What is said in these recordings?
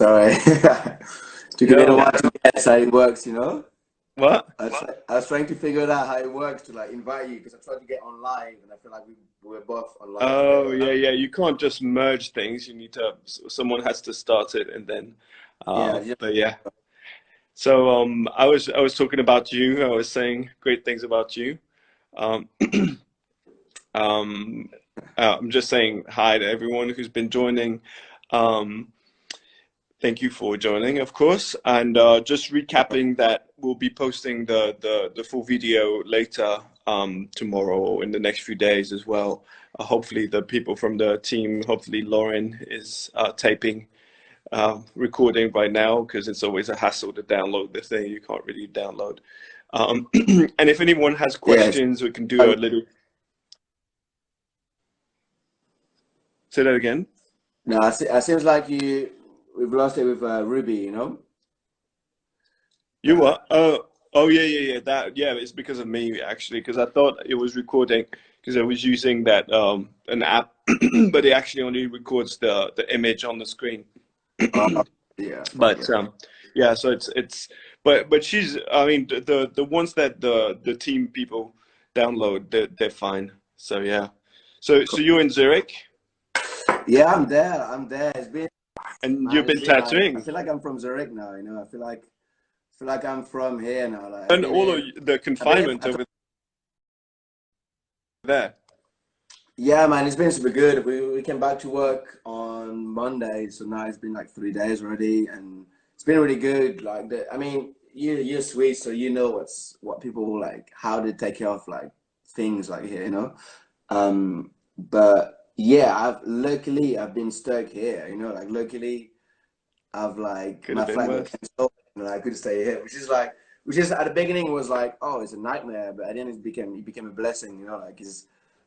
Sorry. Took a No, little while to guess how it works, you know? what? I was trying to figure it out how it works to like invite you because I tried to get on live and I feel like we were both on live Oh, together. yeah, yeah. You can't just merge things. You need to, someone has to start it and then, Yeah, yeah. but yeah. So, I was talking about you. I was saying great things about you. Um, um, I'm just saying hi to everyone who's been joining. Um, Thank you for joining, of course. And just recapping that we'll be posting the full video later tomorrow or in the next few days as well. Hopefully the people from the team, hopefully Lauren is taping, recording right now because it's always a hassle to download the thing. You can't really download. And if anyone has Yes. questions, we can do a little. Say that again. No, it seems like we've lost it with Ruby, you know? You what? Oh yeah, yeah, yeah. That yeah, it's because of me actually, because I thought it was recording because I was using that an app, but it actually only records the image on the screen. Uh, yeah, But yeah. yeah, so it's but she's I mean the ones that the team people download they're fine. So yeah. So you're in Zurich Yeah, I'm there. I'm there. It's been, and man, you've it's been been like, I tattooing feel like I'm from Zurich now, you know? I feel like I'm from here now. Like, and all of the I've been here confinement over there. yeah, man, it's been super good. We came back to work on Monday, so now it's been like 3 days already, and it's been really good. Like I mean, you're Swiss, so you know what people like, how they take care of like things like here, you know. But yeah, I've been stuck here, you know. Like luckily, I've like Could my have been flight got worse. cancelled, and I could stay here, which is at the beginning was like, oh, it's a nightmare, but at the end it became a blessing, you know. Like it's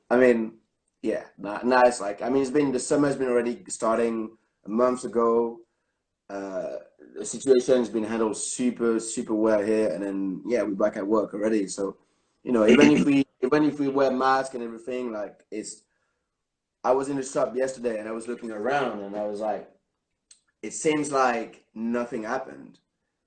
I mean, yeah, now it's like, I mean, the summer's been already starting months ago. Uh, the situation's been handled super, super well here, and then yeah, we're back at work already. So, you know, even if we wear masks and everything, like it's. I was in the shop yesterday and I was looking around and I was like, it seems like nothing happened.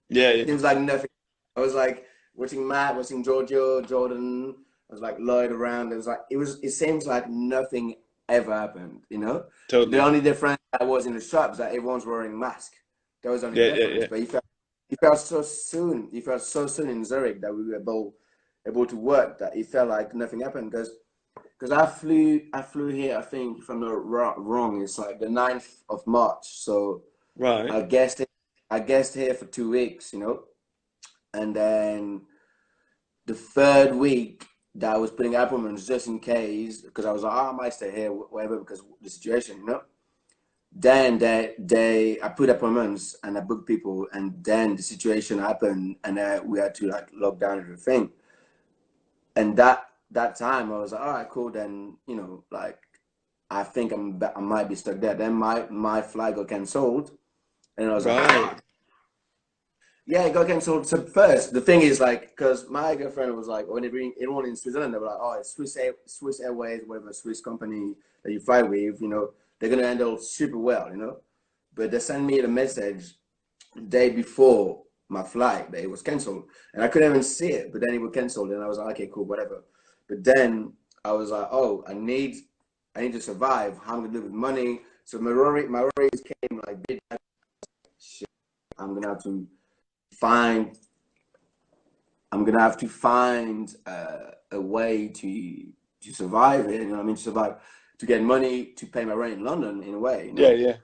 Yeah, yeah. Seems like nothing. I was like watching Matt, watching Giorgio, Jordan. I was like Lloyd around. It was like it was. It seems like nothing ever happened. You know, the Totally. only difference that was in the shop is that everyone's wearing mask. That was the only Yeah, yeah, difference. yeah. But he felt so soon. He felt so soon in Zurich that we were able to work that it felt like nothing happened because I flew here. I think if I'm not wrong, it's like the 9th of March. So Right. I guessed it. I guessed here for 2 weeks. You know. And then the third week that I was putting appointments just in case, because I was like, oh, I might stay here, whatever, because of the situation, you know. Then I put appointments and I booked people, and then the situation happened, and we had to like lock down everything. And that time I was like, all right, cool. Then you know, like I think I might be stuck there. Then my flight got cancelled, and I was like, Right. fuck. Yeah, it got cancelled. So first, the thing is like, because my girlfriend was like, when they bring anyone in Switzerland, they were like, oh, it's Swiss Airways, whatever Swiss company that you fly with, you know, they're gonna handle super well, you know. But they sent me the message the day before my flight that it was cancelled, and I couldn't even see it. But then it was cancelled, and I was like, okay, cool, whatever. But then I was like, oh, I need to survive. How am I gonna do with money? So my worries came like big. Shit, I'm gonna have to find I'm gonna have to find a way to survive it. You know what I mean? To survive, to get money to pay my rent in London in a way. You Yeah, know. yeah.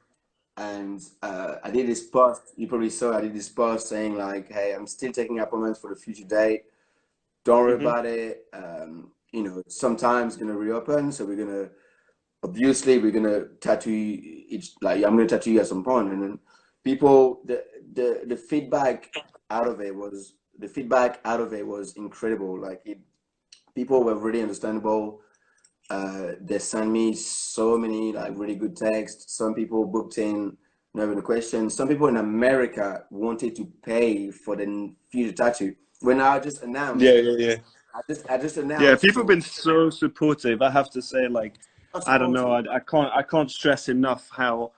And I did this post. You probably saw. I did this post saying like, "Hey, I'm still taking appointments for the future date. Don't worry Hmm. about it. You know, sometimes it's gonna reopen. So we're gonna tattoo each. Like, I'm gonna tattoo you at some point." And then people, the feedback out of it was incredible. Like people were really understandable. They sent me so many like really good texts. Some people booked in, not even a question. Some people in America wanted to pay for the future tattoo. When I just Yeah, announced, yeah, yeah. I just Yeah, announced people have for been so supportive. I have to say, like, I don't know, supportive. I can't stress enough how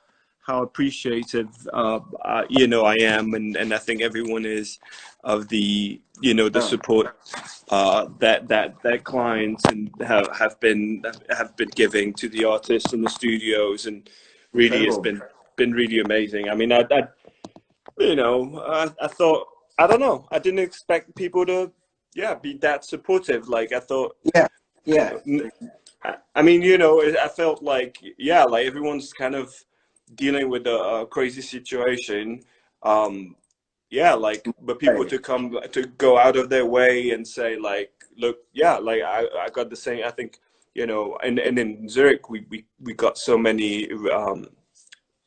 how appreciative I am, and I think everyone is, of the the Yeah, support that clients and have been giving to the artists and the studios, and really it's incredible. been really amazing. I mean, I thought, I don't know, I didn't expect people to be that supportive. Like I thought, Yeah, yeah, I mean, I felt like, like everyone's kind of dealing with a crazy situation. Um, like, but people right. to come to go out of their way and say, like, look, like I got the same. I think, and in Zurich we got so many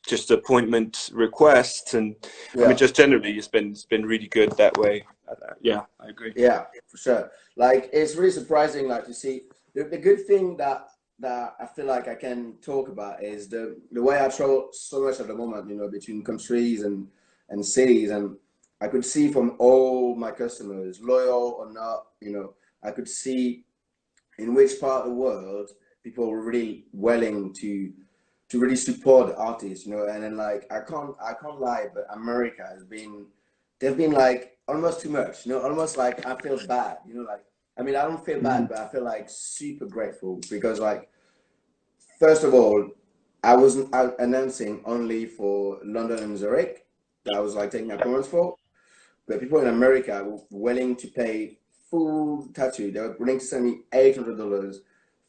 just appointment requests, and I mean, Yeah, just generally it's been really good that way. Yeah, I agree. yeah, for sure. Like it's really surprising, like to see the good thing that I feel like I can talk about is the way I travel so much at the moment, between countries and cities, and I could see from all my customers, loyal or not, I could see in which part of the world people were really willing to really support the artists, and then like I can't lie, but America has been they've been like almost too much, almost like I feel bad, like I mean I don't feel bad, Mhm. but I feel like super grateful because like first of all, I wasn't out announcing only for London and Zurich that I was like taking appointments for, but people in America were willing to pay full tattoo. They were willing to send me $800.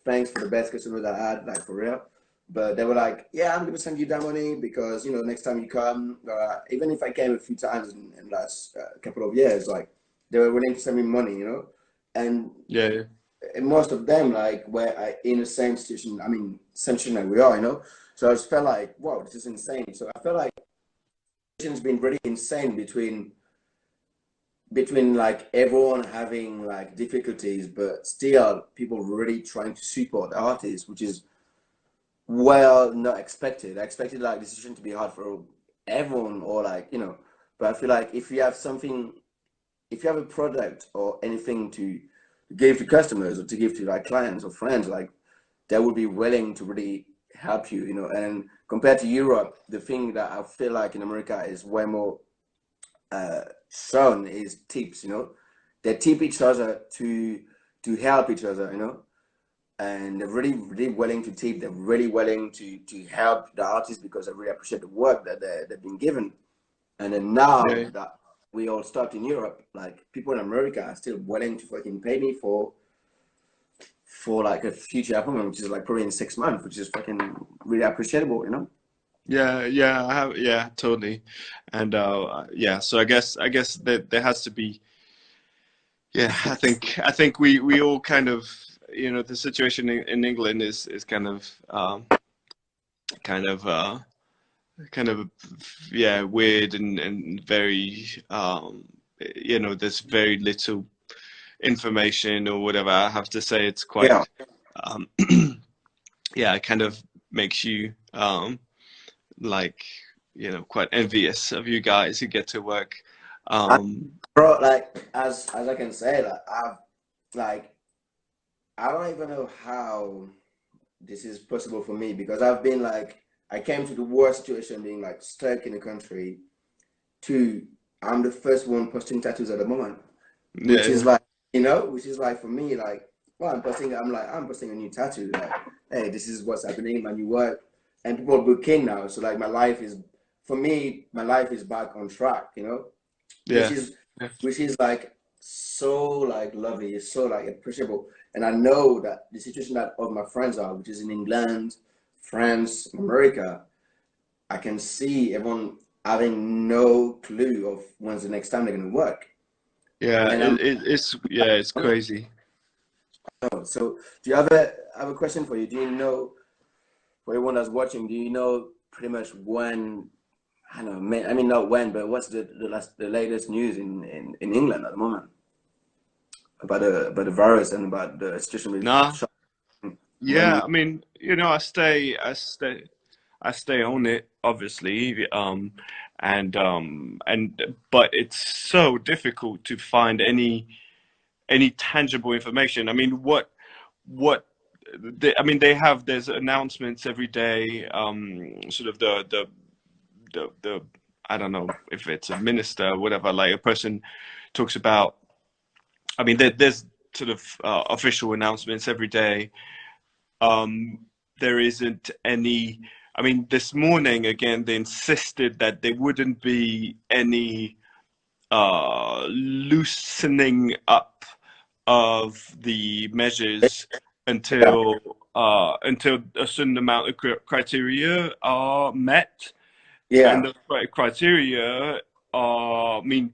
Thanks for the best customer that I had, like for real. But they were like, "Yeah, I'm gonna send you that money because next time you come, even if I came a few times in the last couple of years, like they were willing to send me money. And Yeah, yeah. most of them like were in the same situation. I mean, same situation like we are. So I just felt like, wow, this is insane. So I felt like it's been really insane between like everyone having like difficulties, but still people really trying to support the artists, which is well not expected. I expected like this decision to be hard for everyone or like. But I feel like if you have a product or anything to give to customers or to give to like clients or friends, like they would be willing to really help you. And compared to Europe, the thing that I feel like in America is way more shown is tips. They tip each other to help each other. And they're really really willing to tip. They're really willing to help the artists because they really appreciate the work that they've been given. And then now Yeah. that we all stopped in Europe, like people in America are still willing to fucking pay me for like a future appointment, which is like probably in 6 months, which is fucking really appreciable. Yeah, yeah, I have, yeah, totally. And yeah, so I guess that there has to be, yeah, I think we all kind of, the situation in England is kind of kind of yeah, weird, and very, there's very little information or whatever. I have to say it's Yeah. quite, um yeah, it kind of makes you, like, quite envious of you guys who get to work. I, Um, bro, like as I can say, like I don't even know how this is possible for me because I've been like I came to the worst situation being like stuck in the country to I'm the first one posting tattoos at the moment, which is yeah, like which is like for me like well I'm posting a new tattoo like hey this is what's happening my new work and people book in now so like my life is for me my life is back on track, which yeah, is yeah, which is like so like lovely, it's so like appreciable. And I know that the situation that all my friends are, which is in England, France, America, I can see everyone having no clue of when's the next time they're gonna work. yeah. And I'm It's crazy. so do you have a question for you? Do you know for everyone that's watching, do you know pretty much when I don't know, I mean not when, but what's the latest news in England at the moment? About the virus and about the situation with Nah, shopping. yeah. When I mean, I stay on it, obviously. But it's so difficult to find any tangible information. I mean, what I mean, there's announcements every day. Sort of the the I don't know if it's a minister or whatever, like a person talks about. I mean, there's sort of official announcements every day. Um, there isn't any. I mean, this morning again, they insisted that there wouldn't be any loosening up of the measures Yeah, until a certain amount of criteria are met, and yeah, the criteria are. I mean,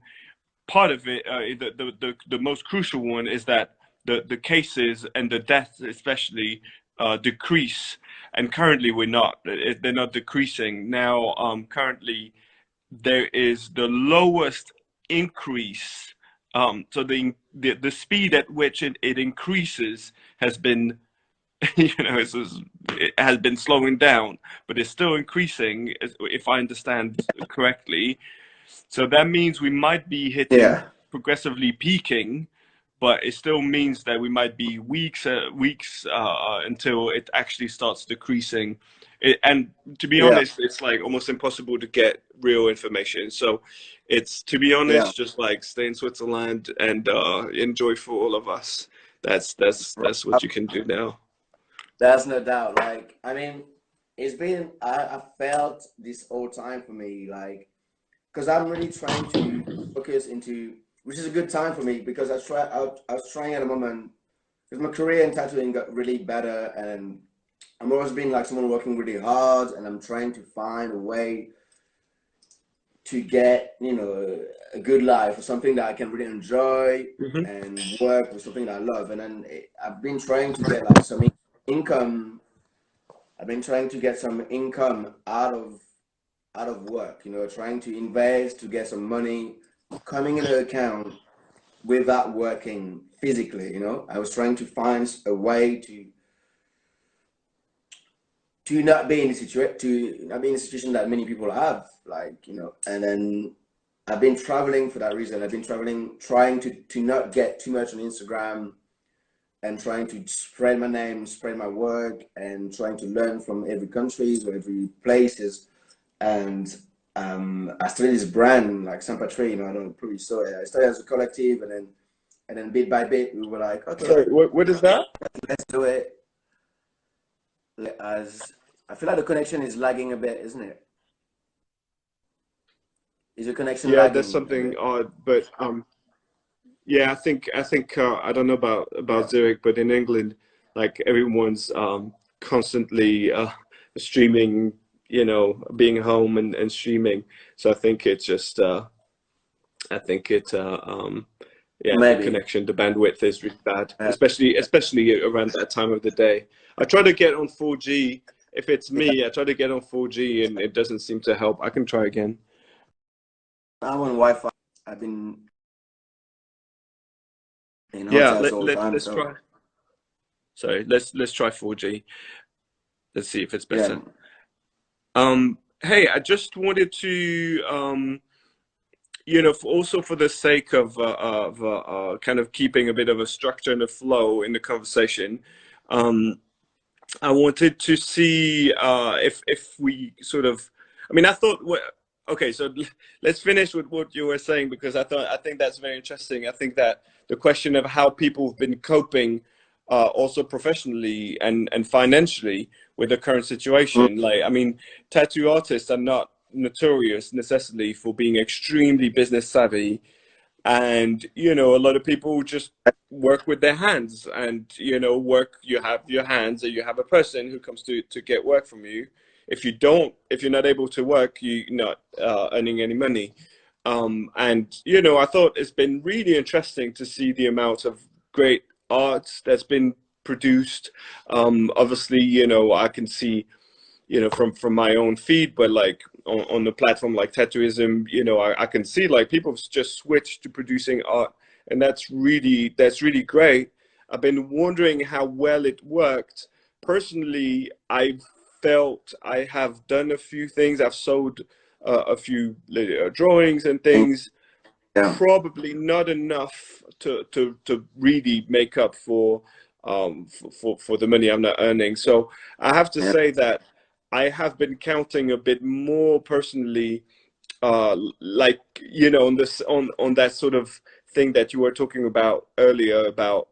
part of it, the most crucial one is that the cases and the deaths especially decrease, and currently we're not. They're not decreasing now. Currently there is the lowest increase. So the speed at which it increases has been, it has been slowing down, but it's still increasing, if I understand correctly. So that means we might be hitting yeah, progressively peaking, but it still means that we might be weeks until it actually starts decreasing. And to be yeah, honest, it's like almost impossible to get real information. So it's, to be yeah. honest, just like stay in Switzerland and enjoy for all of us. That's what you can do now. That's no doubt. Like, I mean, it's been, I felt this whole time for me, like, because I'm really trying to focus into, which is a good time for me because I was trying at the moment, because my career in tattooing got really better, and I'm always been like someone working really hard, and I'm trying to find a way to get, a good life or something that I can really enjoy Hmm. and work with something that I love. And then I've been trying to get like some income. I've been trying to get some income out of work, trying to invest to get some money coming in the account without working physically. I was trying to find a way to not be in the situation that many people have, like, and then I've been traveling for that reason. I've been traveling, trying to not get too much on Instagram, and trying to spread my name, spread my work, and trying to learn from every countries or every places. And I started this brand like Saint Patrick. I don't know, probably saw it. I started as a collective, and then bit by bit, we were like, okay, Sorry, what is that? let's do it. As I feel like the connection is lagging a bit, isn't it? Is the connection Yeah, there's lagging a something bit? odd, but yeah, I think I don't know about Yeah, Zurich, but in England, like everyone's constantly streaming, being home and streaming. So I think it's just I think it yeah, the maybe. connection, the bandwidth is really bad, especially around that time of the day. I try to get on 4G. If it's Yeah, me, I try to get on 4G and it doesn't seem to help. I can try again. I'm on Wi-Fi. I've been in Yeah, hotels all the time, let's so try. Sorry, let's try 4G. Let's see if it's yeah. better. Hey, I just wanted to, also for the sake of kind of keeping a bit of a structure and a flow in the conversation, um, I wanted to see if we sort of, I mean, I thought, okay, so let's finish with what you were saying because I think that's very interesting. I think that the question of how people have been coping, also professionally and financially with the current Mm, situation. Like, I mean, tattoo artists are not notorious necessarily for being extremely business savvy, and a lot of people just work with their hands, and work, you have your hands and you have a person who comes to get work from you. If you're not able to work, you're not earning any money. And I thought it's been really interesting to see the amount of great art that's been produced. Obviously, I can see, from my own feed, but like on the platform like Tattooism, I can see like people have just switched to producing art, and that's really great. I've been wondering how well it worked. Personally, I felt I have done a few things. I've sold a few drawings and mm, things, yeah, probably not enough to really make up for the money I'm not earning. So I have to yeah, say that I have been counting a bit more personally, like, on this, on that sort of thing that you were talking about earlier about,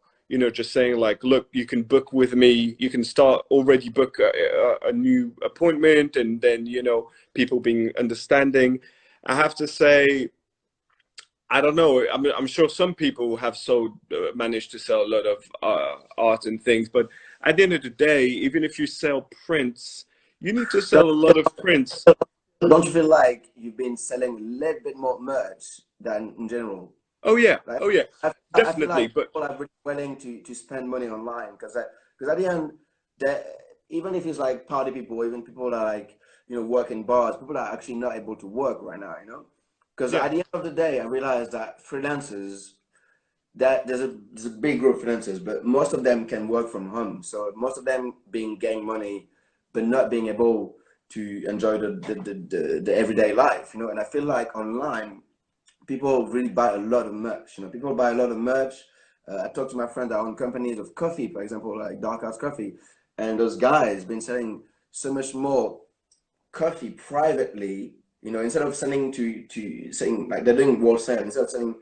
just saying like, look, you can book with me, you can start already book a new appointment, and then, people being understanding. I have to say, I don't know. I mean, I'm sure some people have sold, managed to sell a lot of art and things, but at the end of the day, even if you sell prints, you need to sell a lot of prints. Don't you feel like you've been selling a little bit more merch than in general? Oh yeah, Like oh yeah, I feel definitely. like But people are really willing to spend money online because at the end, that even if it's like party people, even people that are like work in bars, people are actually not able to work right now. Because yeah, at the end of the day, I realized that freelancers, that there's a big group of freelancers, but most of them can work from home. So most of them being getting money, but not being able to enjoy the everyday life. And I feel like online people really buy a lot of merch. People buy a lot of merch. I talked to my friend that own companies of coffee, for example, like Dark House Coffee, and those guys been selling so much more coffee privately. Instead of selling to saying like they're doing wholesale, instead of selling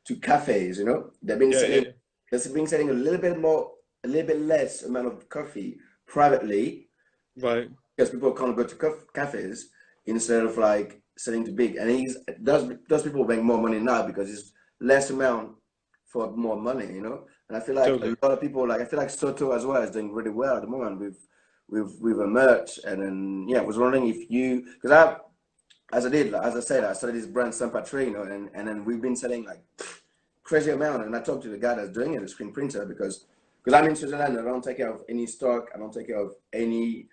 to cafes, they've been yeah, yeah, selling yeah. they've been selling a little bit more, a little bit less amount of coffee privately Right. because people can't go to cafes instead of like selling to big. And those people make more money now because it's less amount for more money. And I feel like a Totally. lot of people, like I feel like Soto as well is doing really well at the moment with a merch. And then I was wondering if you, because as I said, I started this brand San Patrino, and then we've been selling like crazy amount. And I talked to the guy that's doing it, the screen printer, because I'm in Switzerland, I don't take care of any stock, I don't take care of any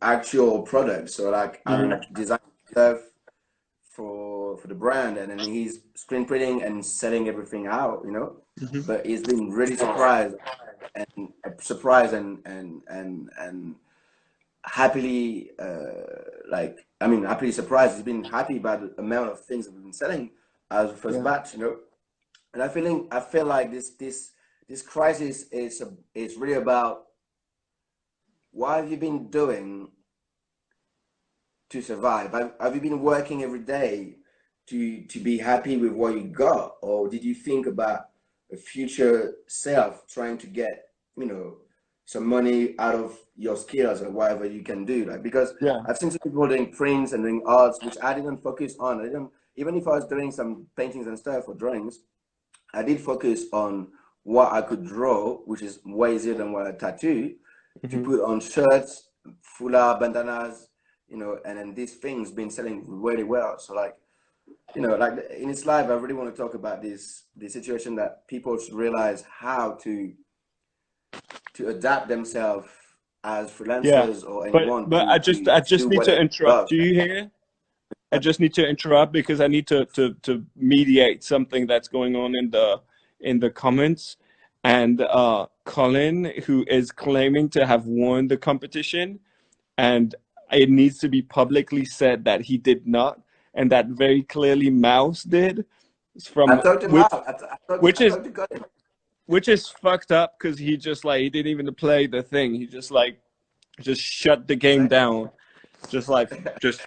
actual product. So like Hmm. I'm designing stuff for the brand, and then he's screen printing and selling everything out. Hmm. But he's been really surprised and happily happily surprised. He's been happy about the amount of things that we've been selling as first Yeah. batch. And I feel like this crisis is really about what have you been doing to survive? Have you been working every day to be happy with what you got, or did you think about a future self trying to get some money out of your skills or whatever you can do? Like because Yeah. I've seen some people doing prints and doing arts, which I didn't focus on. I didn't even if I was doing some paintings and stuff or drawings. I did focus on what I could draw, which is way easier than what I tattoo, to Hmm. put on shirts, foulard, bandanas, and then these things been selling really well. So like, like in this live, I really want to talk about this situation that people should realize how to adapt themselves as Yeah. freelancers or But anyone but I just I to do just need to whatever they interrupt love. you here. I just need to interrupt because I need to mediate something that's going on in the comments. And Colin, who is claiming to have won the competition, and it needs to be publicly said that he did not, and that very clearly Mouse did. I From talked him out. which I is talked to Colin. which is fucked up because he just like he didn't even play the thing. He just like just shut the game Exactly. down. Just like just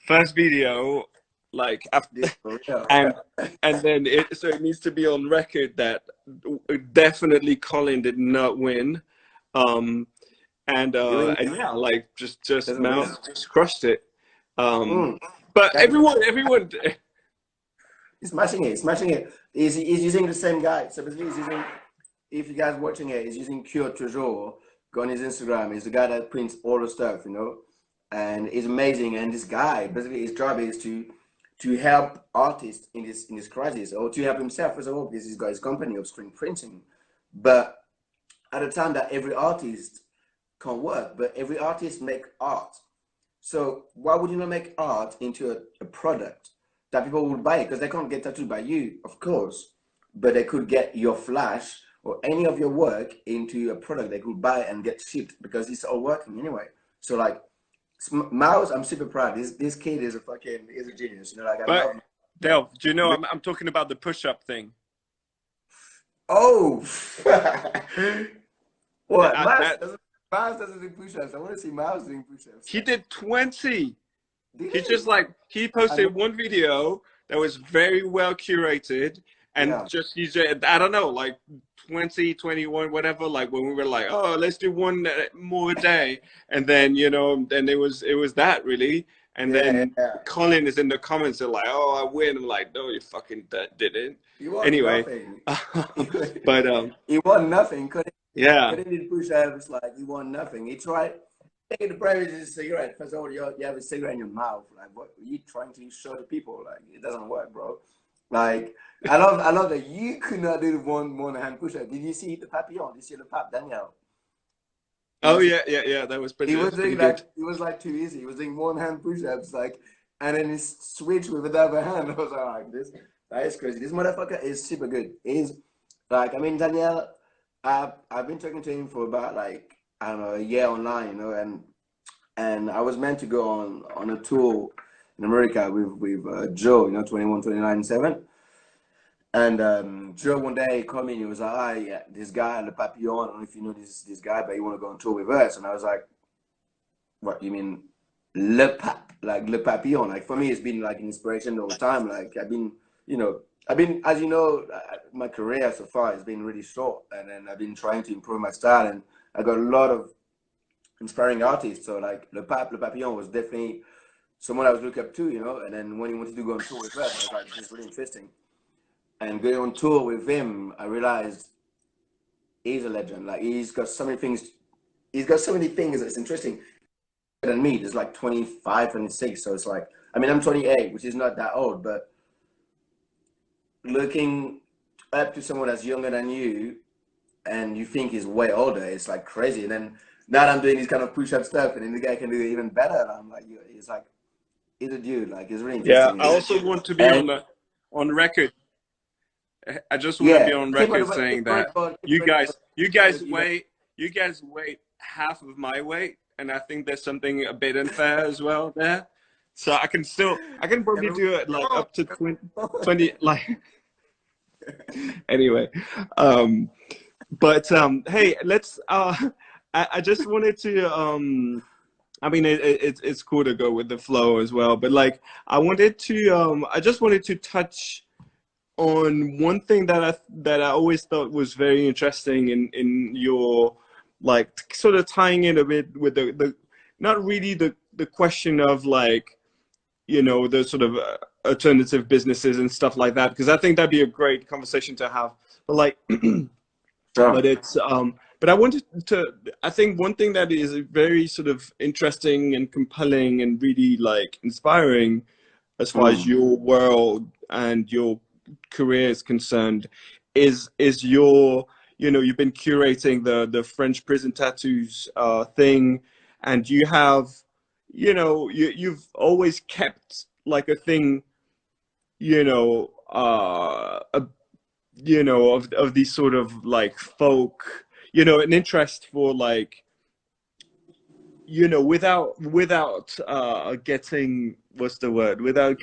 first video, like after, This for real. and then it needs to be on record that definitely Colin did not win. Um Doing and yeah, like just doesn't win. Mouse just crushed it. Um Mm. but That everyone. he's smashing it. He's smashing it. He's using the same guy. So basically, he's using. If you guys watching it, he's using Cure Toujours. Go on his Instagram. He's the guy that prints all the stuff. And it's amazing. And this guy, basically, his job is to help artists in this crisis, or to help himself as well, because he's got his company of screen printing. But at the time that every artist can't work, but every artist make art. So why would you not make art into a product that people would buy? Because they can't get tattooed by you, of course, but they could get your flash or any of your work into a product they could buy and get shipped because it's all working anyway. So like Mouse, I'm super proud. This kid is a genius. Like I But love. Delph, do you know I'm talking about the push-up thing? Oh, what That, Mouse? that Miles doesn't do push-ups. I want to see Miles doing push-ups. He did 20. Did He just like he I mean, posted one video that was very well curated and yeah, just he's I don't know like 20, 21, whatever, like when we were like, oh, let's do one more a day, and then then it was that really, and yeah, then yeah. Colin is in the comments and like, oh, I win. I'm like, no, you fucking didn't. You want Anyway, nothing. but He won nothing. yeah. Couldn't do push-ups. Like he won nothing. He tried taking the premise is a cigarette. First of all, you have a cigarette in your mouth. Like what are you trying to show the people? Like it doesn't work, bro. Like I love that you could not do the one hand push-up. Did you see the papillon? Did you see the pap Daniel? Did Oh you see? yeah, yeah, yeah. That was He was pretty doing good. like it was like too easy. He was doing one hand push-ups like, and then he switched with the other hand. I was like, this that is crazy. This motherfucker is super good. He's like, I mean, Daniel. I've been talking to him for about like I don't know a year online, and I was meant to go on a tour in America with Joe, 21, 29, 7. And Joe one day called me and he was like, ah, yeah, this guy, Le Papillon, I don't know if you know this guy, but you want to go on tour with us? And I was like, what, you mean like Le Papillon? Like for me, it's been like an inspiration the whole time. Like I've been, as you know, my career so far has been really short, and then I've been trying to improve my style, and I got a lot of inspiring artists. So like Le Papillon was definitely someone I was looking up to, And then when he wanted to go on tour with us, I was like, this is really interesting. And going on tour with him, I realized he's a legend. Like he's got so many things. He's got so many things that's interesting than me. There's like 25, 26. So it's like, I mean, I'm 28, which is not that old, but looking up to someone that's younger than you and you think he's way older, it's like crazy. And then now I'm doing this kind of push-up stuff, and then the guy can do it even better. And I'm like, it's like, he's a dude. Like, it's really Yeah, interesting. I also want to be And on record. I just want to be yeah, on keep on record the keep saying on that record, keep you on record, guys, you because guys weight, you guys weight half of my weight, and I think there's something a bit unfair as well there. So I can yeah, probably but do it like up to 20, we- 20 like anyway. Um, but hey, let's. I just wanted to. I mean, it's cool to go with the flow as well, but like I wanted to. I just wanted to touch on one thing that I always thought was very interesting in your like sort of tying in a bit with the not really the question of like the sort of alternative businesses and stuff like that, because I think that'd be a great conversation to have, but like sure. but it's but I wanted to I think one thing that is very sort of interesting and compelling and really like inspiring as far as Mm. your world and your career is concerned is your you've been curating the French prison tattoos thing, and you have you've always kept like a thing a, of these sort of like folk an interest for like without getting what's the word without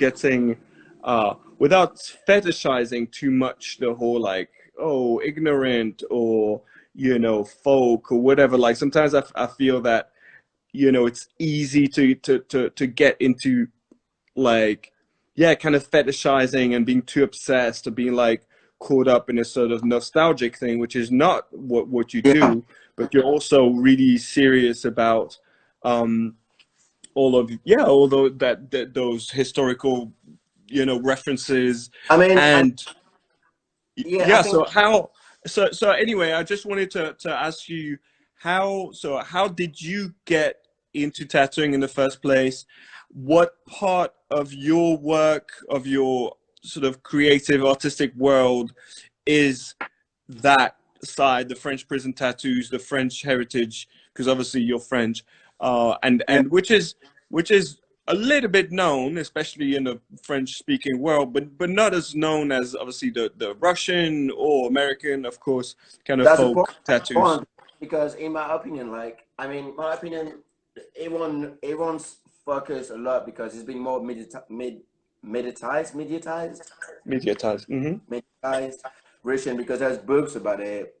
fetishizing too much the whole like oh ignorant or folk or whatever. Like sometimes I feel that it's easy to get into like yeah kind of fetishizing and being too obsessed or being like caught up in a sort of nostalgic thing, which is not what you Yeah. do, but you're also really serious about um all those historical references. I And yeah, I yeah, think so anyway, I just wanted to ask you how did you get into tattooing in the first place? What part of your work, of your sort of creative artistic world, is that side, the French prison tattoos, the French heritage, because obviously you're French, yeah, and which is a little bit known, especially in the French-speaking world, but not as known as obviously the Russian or American, of course, kind of that's a folk tattoos. point because in my opinion, like I mean, my opinion, everyone's focused a lot because it's been more Mediatized. mediatized Russian because there's books about it,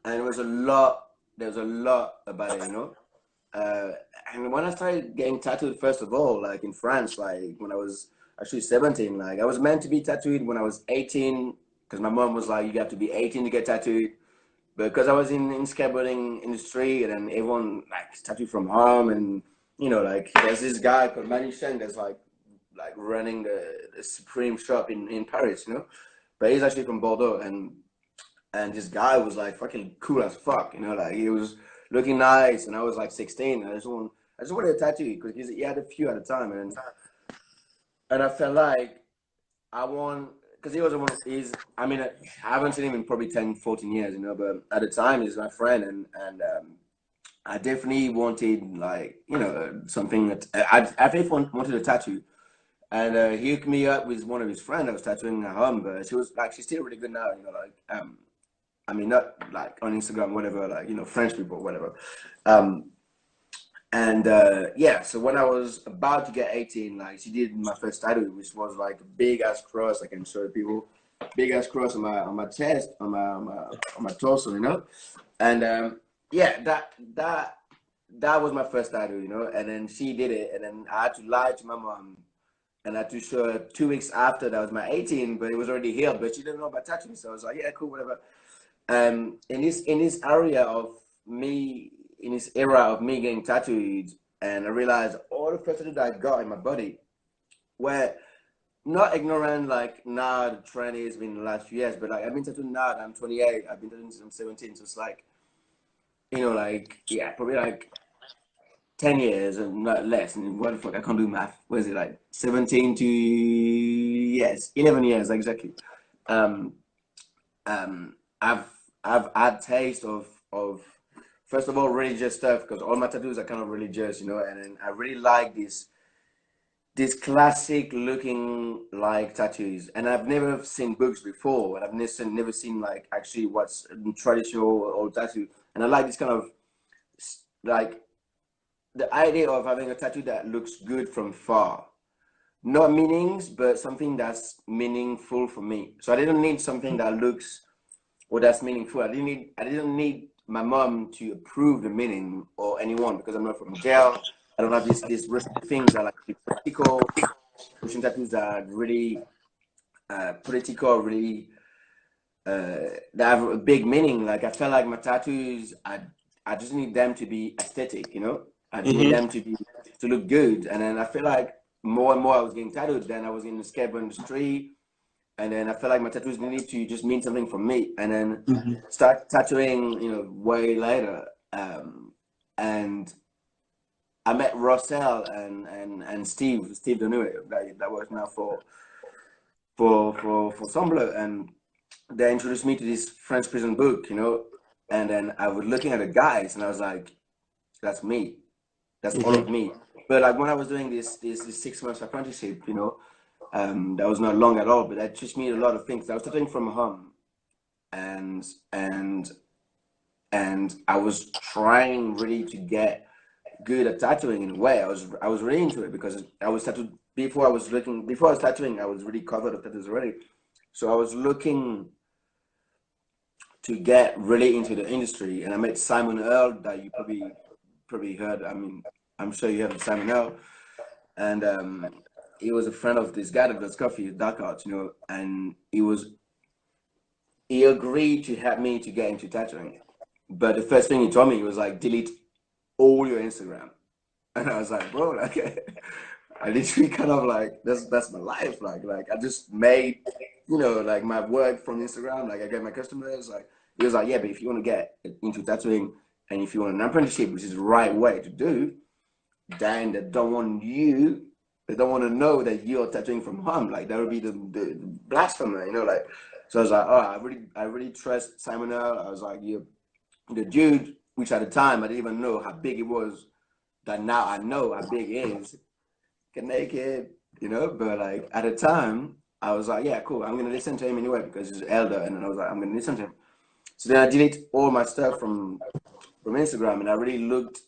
and it was a lot. there's a lot about it, you know. Uh, and when I started getting tattooed, first of all, like in France, like when I was actually 17, like I was meant to be tattooed when I was 18, because my mom was like, you got to be 18 to get tattooed. But because I was in skateboarding industry, and then everyone like tattooed from home, and you know, like there's this guy called Manu Cheng that's like running the Supreme shop in Paris, you know. But he's actually from Bordeaux, and this guy was like fucking cool as fuck, you know, like he was looking nice, and I was like 16. And I just wanted a tattoo because he had a few at a time, and I felt like I want because he was one of his. I mean, I haven't seen him in probably 10, 14 years, you know, but at the time he's my friend, and I definitely wanted like you know something that I definitely wanted a tattoo. And he hooked me up with one of his friends that was tattooing at home, but she was like, she's still really good now, you know, like, I mean, not like on Instagram, whatever, like, you know, French people, whatever. Um, and yeah, so when I was about to get 18, like, she did my first tattoo, which was like a big ass cross. I can show people, big ass cross on my chest, on my torso, you know. And yeah, that was my first tattoo, you know. And then she did it, and then I had to lie to my mom, and I had to show her 2 weeks after that was my 18, but it was already healed. But she didn't know about tattooing, so I was like, yeah, cool, whatever. In this area of me, in this era of me getting tattooed, and I realized all the first tattoo that I got in my body were not ignorant like now the trend has been the last few years, but like I've been tattooed now that I'm 28, I've been tattooed since I'm 17, so it's like, you know, like, yeah, probably like 10 years and not less. And what the fuck, I can't do math. What is it, like 17 to, yes, 11 years, exactly. Um, um, I've I've had taste of first of all religious stuff because all my tattoos are kind of religious, you know, and then I really like this classic looking like tattoos, and I've never seen books before, and I've never seen like actually what's traditional or tattoo, and I like this kind of like the idea of having a tattoo that looks good from far, not meanings, but something that's meaningful for me. So I didn't need something that looks or that's meaningful. I didn't need my mom to approve the meaning or anyone because I'm not from jail. I don't have these risky things that are like political, pushing tattoos that are really political, really that have a big meaning. Like I felt like my tattoos, I just need them to be aesthetic, you know. I just need Hmm. them to be to look good. And then I feel like more and more I was getting tattooed. Then I was in the skateboard industry, and then I felt like my tattoos needed to just mean something for me. And then Hmm. start tattooing, you know, way later. And I met Russell and Steve Denouet that works now for Bleu, and they introduced me to this French prison book, you know. And then I was looking at the guys, and I was like, that's me, that's all of Hmm. me. But like when I was doing this 6 months apprenticeship, you know, that was not long at all, but that teach me a lot of things. I was tattooing from home, and and and I was trying really to get good at tattooing in a way. I was really into it because I was tattooed before I was tattooing. I was really covered of tattoos already, so I was looking to get really into the industry. And I met Simon Earl that you probably heard. I mean, I'm sure you heard of Simon Earl, and he was a friend of this guy that does coffee, Dark Arts, you know, and he agreed to help me to get into tattooing. But the first thing he told me, he was like, delete all your Instagram. And I was like, bro, like I literally kind of like that's my life. Like I just made, you know, like my work from Instagram. Like I get my customers. Like he was like, yeah, but if you want to get into tattooing and if you want an apprenticeship, which is the right way to do, then they don't want you. They don't want to know that you're tattooing from home. Like that would be the blasphemer, you know. Like so, I was like, oh, I really trust Simon Earl. I was like, you, the dude, which at the time I didn't even know how big it was. That now I know how big it is. Can naked, you know. But like at the time, I was like, yeah, cool. I'm gonna listen to him anyway because he's elder, and then I was like, I'm gonna listen to him. So then I delete all my stuff from Instagram, and I really looked.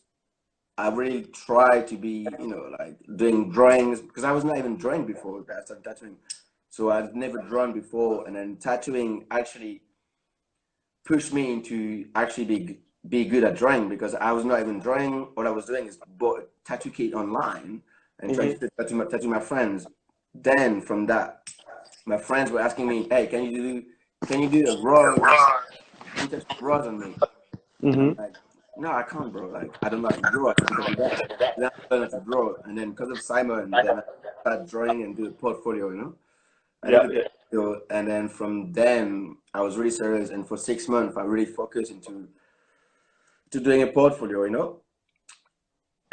I really tried to be, you know, like doing drawings because I was not even drawing before I started tattooing. So I've never drawn before, and then tattooing actually pushed me into actually be good at drawing because I was not even drawing. All I was doing is bought a tattoo kit online and trying to tattoo my friends. Then from that, my friends were asking me, "Hey, can you do a rose? Can you tattoo a rose on me?" And I'm like, "No, I can't, bro. Like, I don't know how to draw. I can't do that." Then I learned how to draw, and then because of Simon, then I started drawing and do a portfolio. You know, I did Yeah, a portfolio, and then from then I was really serious. And for 6 months, I really focused into to doing a portfolio. You know,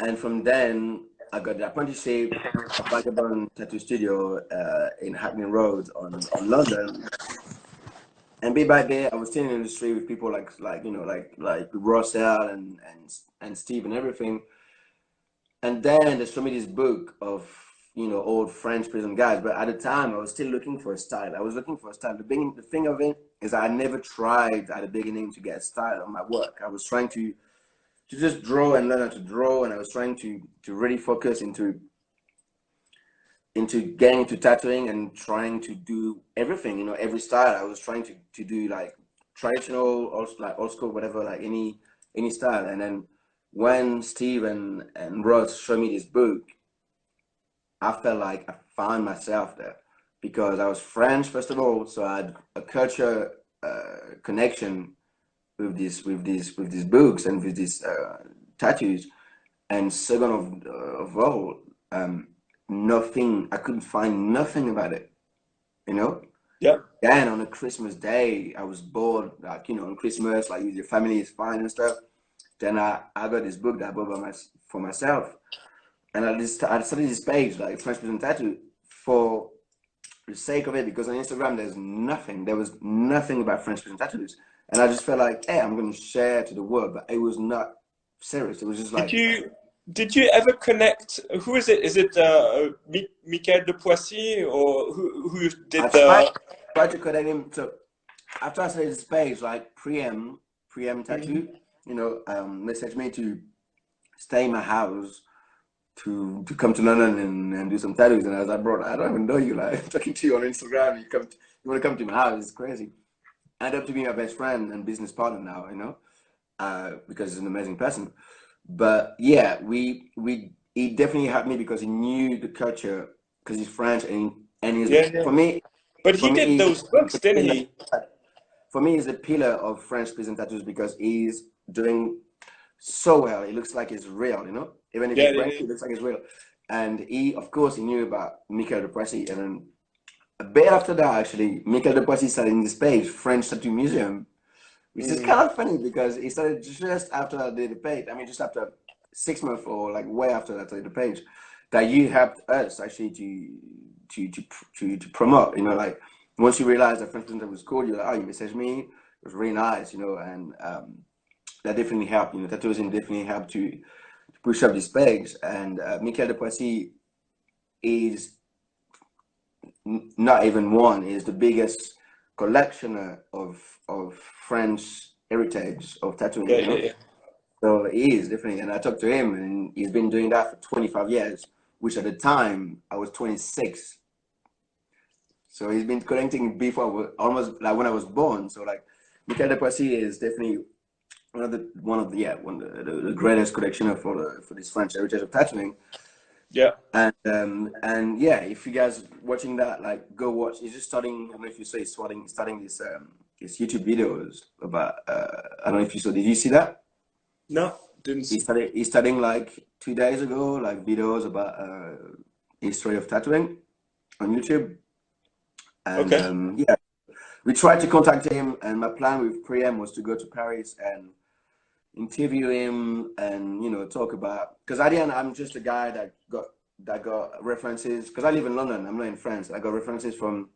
and from then I got the apprenticeship at Vagabond Tattoo Studio in Hackney Road on London. And day by day, I was still in the industry with people like you know like Russell and Steve and everything. And then they showed me this book of you know old French prison guys. But at the time, I was still looking for a style. I was looking for a style. The thing of it is, I never tried at the beginning to get a style on my work. I was trying to just draw and learn how to draw, and I was trying to really focus into getting into tattooing and trying to do everything, you know, every style. I was trying to do like traditional, also like old school, whatever, like any style. And then when Steve and Ross showed me this book, I felt like I found myself there because I was French, first of all, so I had a culture connection with these books and with these tattoos. And second of all, nothing. I couldn't find nothing about it. You know. yeah. Then on a Christmas day, I was bored. Like you know, on Christmas, like your family is fine and stuff. Then I got this book that I bought for myself, and I studied this page like French Prison Tattoo for the sake of it because on Instagram there's nothing. There was nothing about French Prison Tattoos, and I just felt like, hey, I'm going to share to the world, but it was not serious. It was just Did like. you ever connect? Who is it? Is it Michael de Poissy or who I did tried to connect him. So after I started this page, like Priem Tattoo, you know, messaged me to stay in my house to come to London and do some tattoos. And I was like, bro, I don't even know you. Like I'm talking to you on Instagram. You want to come to my house? It's crazy. I ended up to be my best friend and business partner now. You know, because he's an amazing person. But yeah, he definitely helped me because he knew the culture because he's French and he's yeah, yeah. for me. But For he me, did those books, didn't he? for me, he's the pillar of French prison tattoos because he's doing so well. It looks like it's real, you know. Even if Yeah, he's yeah, French, yeah. it looks like it's real. And of course, he knew about Michael de Poissy. And then a bit after that, actually, Michael de Poissy started in this page, French Tattoo Museum, which is kind of funny because he started just after I did the page. I mean, just after 6 months or like way after that I did the page, that you helped us actually to promote. You know, like once you realize that French Prison was cool, you're like, oh, you messaged me. It was really nice, you know, and that definitely helped. You know, tattooing definitely helped to push up this page. And Michael de Poissy is not even one, is the biggest collectioner of French heritage of tattooing, Yeah, you yeah, know. yeah. So he is definitely, and I talked to him, and he's been doing that for 25 years, which at the time I was 26. So he's been collecting before I was almost like when I was born. So like, Michael de Poissy is definitely one of the greatest collectioner for this French heritage of tattooing. Yeah. And yeah, if you guys watching that, like go watch. He's just starting. I don't know if you saw he's starting this YouTube videos about. I don't know if you saw. Did you see that? No, didn't He see. started. He starting like 2 days ago, like videos about history of tattooing on YouTube. And Okay. yeah, we tried to contact him, and my plan with Priem was to go to Paris and interview him and you know talk about because at the end I'm just a guy that got references because I live in London. I'm not in France. I got references from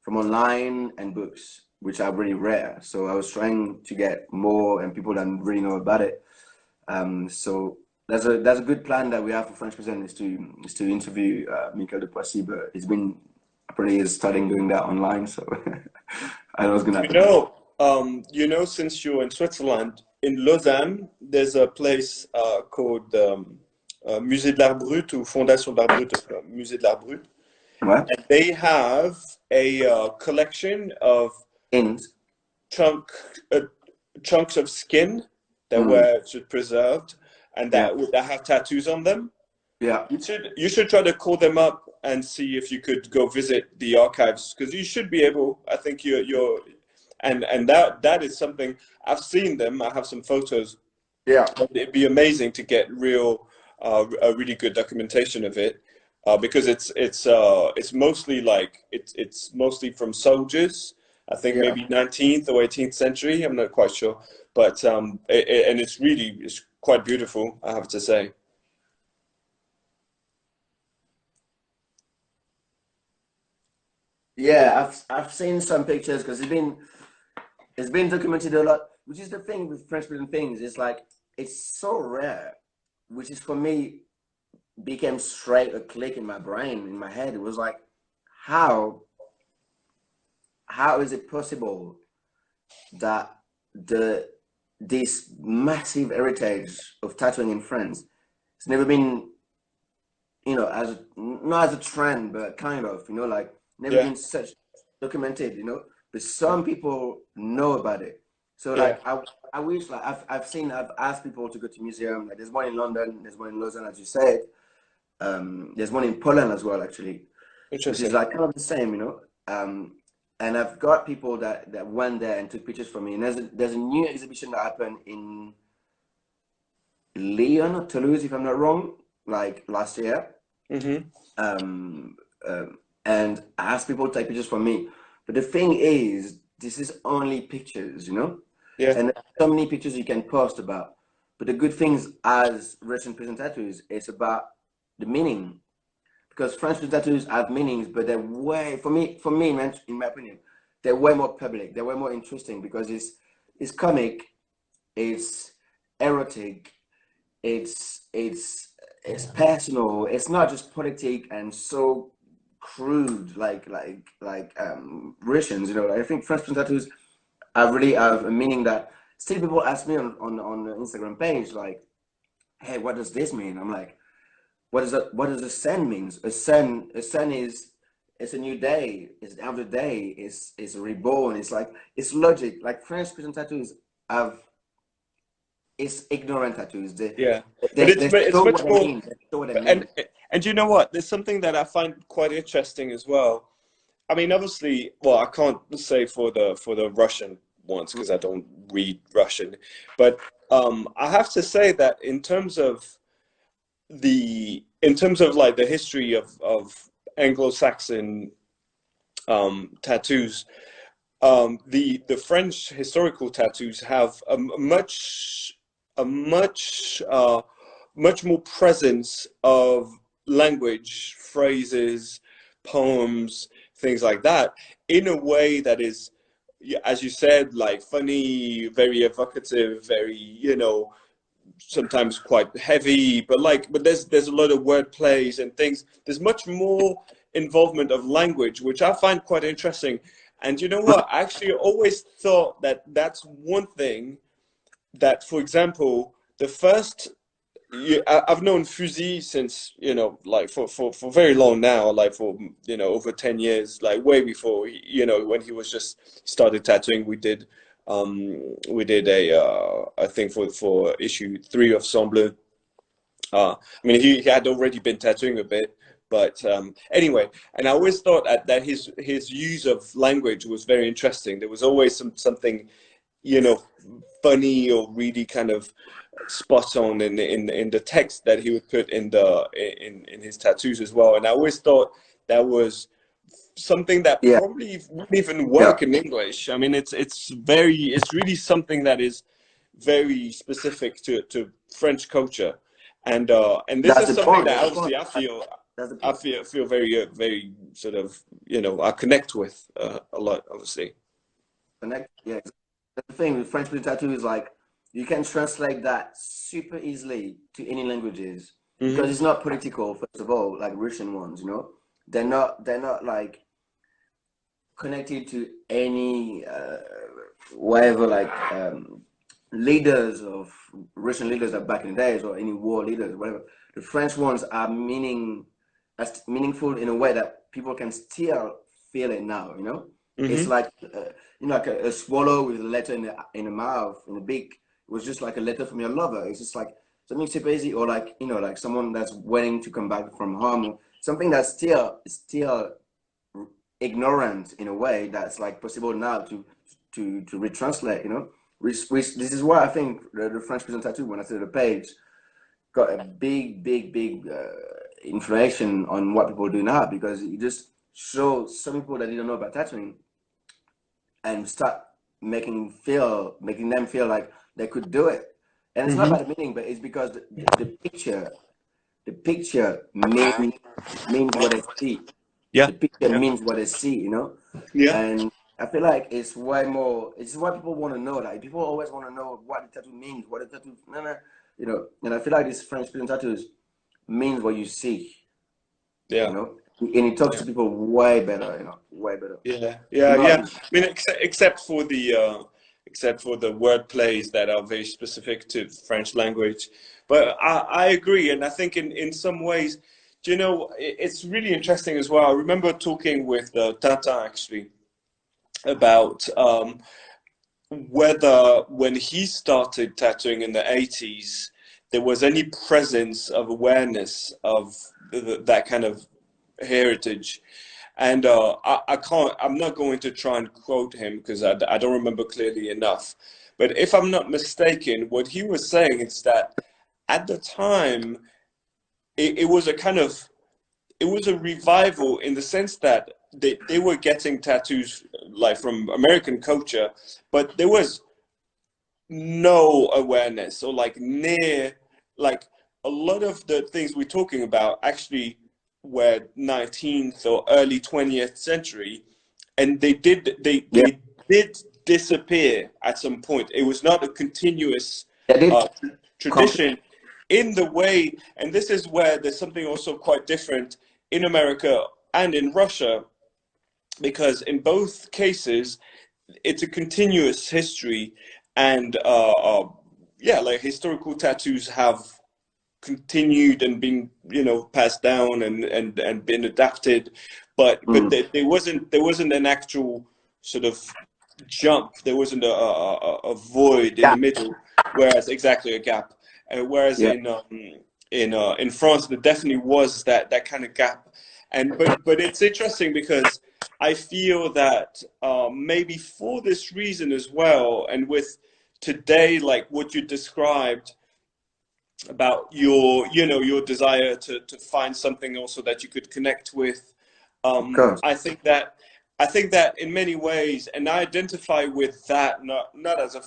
online and books, which are really rare. So I was trying to get more and people that really know about it. So that's a good plan that we have for French Present is to interview Michael de Poissy, but it's been apparently is starting doing that online. So I know it's gonna happen. Since you're in Switzerland, in Lausanne, there's a place called Musée de l'Art Brut ou Fondation d'Art Brut, Musée de l'Art Brut, What? and they have a collection of Ins. chunk, uh, chunks of skin that were just preserved and Yeah. that have tattoos on them. Yeah. You should try to call them up and see if you could go visit the archives, because you should be able. I think you're and that is something I've seen them. I have some photos. Yeah. It'd be amazing to get a really good documentation of it, because it's mostly like it's mostly from soldiers. I think Yeah. maybe 19th or 18th century. I'm not quite sure, but and it's quite beautiful, I have to say. Yeah, I've seen some pictures because it's been documented a lot, which is the thing with French prison things. It's like it's so rare, which is for me became straight a click in my brain, in my head. It was like, how how is it possible that the this massive heritage of tattooing in France, it's never been, not as a trend, but kind of, like never Yeah, been such documented, but some people know about it. So yeah, like I wish, like I've asked people to go to museum. Like there's one in London, there's one in Lausanne, as you said. There's one in Poland as well, actually, which is interesting. like kind of the same, and I've got people that went there and took pictures for me. And there's a new exhibition that happened in Lyon or Toulouse, if I'm not wrong, like last year. Hmm. Um, and I asked people to take pictures for me. But the thing is, this is only pictures, Yeah, and there's so many pictures you can post about. But the good things as Russian prison tattoos, it's about the meaning. Because French tattoos have meanings, but they're way, for me, man, in my opinion, they're way more public. They're way more interesting because it's comic, it's erotic, it's personal. It's not just politic and so crude like Russians. I think French tattoos really have a meaning that still people ask me on the Instagram page like, hey, what does this mean? I'm like, what does a sun means? A sun is it's a new day, it's the end of the day, it's a reborn, it's like it's logic. Like French prison tattoos have it's ignorant tattoos. They yeah, but they, they it's show much what they more. mean. They show what they And mean. and you know what? There's something that I find quite interesting as well. I mean, obviously, well, I can't say for the Russian ones because I don't read Russian, but I have to say that in terms of like the history of Anglo-Saxon tattoos, the French historical tattoos have a much more presence of language, phrases, poems, things like that, in a way that is, yeah, as you said, like funny, very evocative, very, sometimes quite heavy, but there's a lot of word plays and things. There's much more involvement of language, which I find quite interesting. And you know what? I actually always thought that that's one thing that, for example, the first I've known Fuzi since, like for very long now, like for, over 10 years, like way before, when he was just started tattooing, we did I think for issue 3 of Bleu. I mean, he had already been tattooing a bit, but anyway, and I always thought that his use of language was very interesting. There was always something, you know, funny or really kind of spot on in the text that he would put in his tattoos as well. And I always thought that was something that Yeah, probably wouldn't even yeah. work in English. I mean, it's really something that is very specific to French culture, and this That's is the something point. that That's the point. obviously That's the I point. feel very very sort of, I connect with a lot, obviously. Connect. Yeah. The thing with French tattoo is like you can translate that super easily to any languages because Hmm. it's not political. First of all, like Russian ones, they're not like connected to any whatever like leaders of Russian leaders that back in the days or any war leaders, whatever. The French ones are as meaningful in a way that people can still feel it now. It's Hmm. like like a swallow with a letter in the mouth in the beak was just like a letter from your lover. It's just like something super easy, or like, you know, like someone that's waiting to come back from home, something that's still ignorant in a way that's like possible now to retranslate, you know. This is why I think the French prison tattoo, when I said the page, got a big influence on what people do now, because it just shows some people that didn't know about tattooing and start making them feel like they could do it. And it's not Mm-hmm. about the meaning, but it's because the picture means what they see. Yeah. The picture Yeah. means what they see, you know? Yeah. And I feel like it's way more, it's what people want to know. Like, people always want to know what the tattoo means, what the tattoo, no, you know? And I feel like this French prison tattoos means what you see, you Yeah. know? And it talks Yeah. to people way better, you know, way better. Yeah, In yeah, my yeah. opinion. I mean, except for the word plays that are very specific to French language. But I agree, and I think in some ways, do you know, it's really interesting as well. I remember talking with Tintin actually about whether when he started tattooing in the 80s, there was any presence of awareness of that kind of heritage. And I can't, I'm not going to try and quote him because I don't remember clearly enough. But if I'm not mistaken, what he was saying is that at the time, it was a kind of, it was a revival in the sense that they were getting tattoos like from American culture, but there was no awareness or like near, like a lot of the things we're talking about actually were 19th or early 20th century, and Yeah, they did disappear at some point. It was not a continuous they did uh, complete. tradition in the way, and this is where there's something also quite different in America and in Russia, because in both cases it's a continuous history, and yeah, like historical tattoos have continued and been, you know, passed down and been adapted, but Mm, there wasn't an actual sort of jump. There wasn't a void in yeah, the middle, whereas exactly a gap. Whereas yeah, in France, there definitely was that kind of gap. And but it's interesting because I feel that maybe for this reason as well, and with today, like what you described about your, you know, your desire to find something also that you could connect with. of course. I think that in many ways, and I identify with that not as a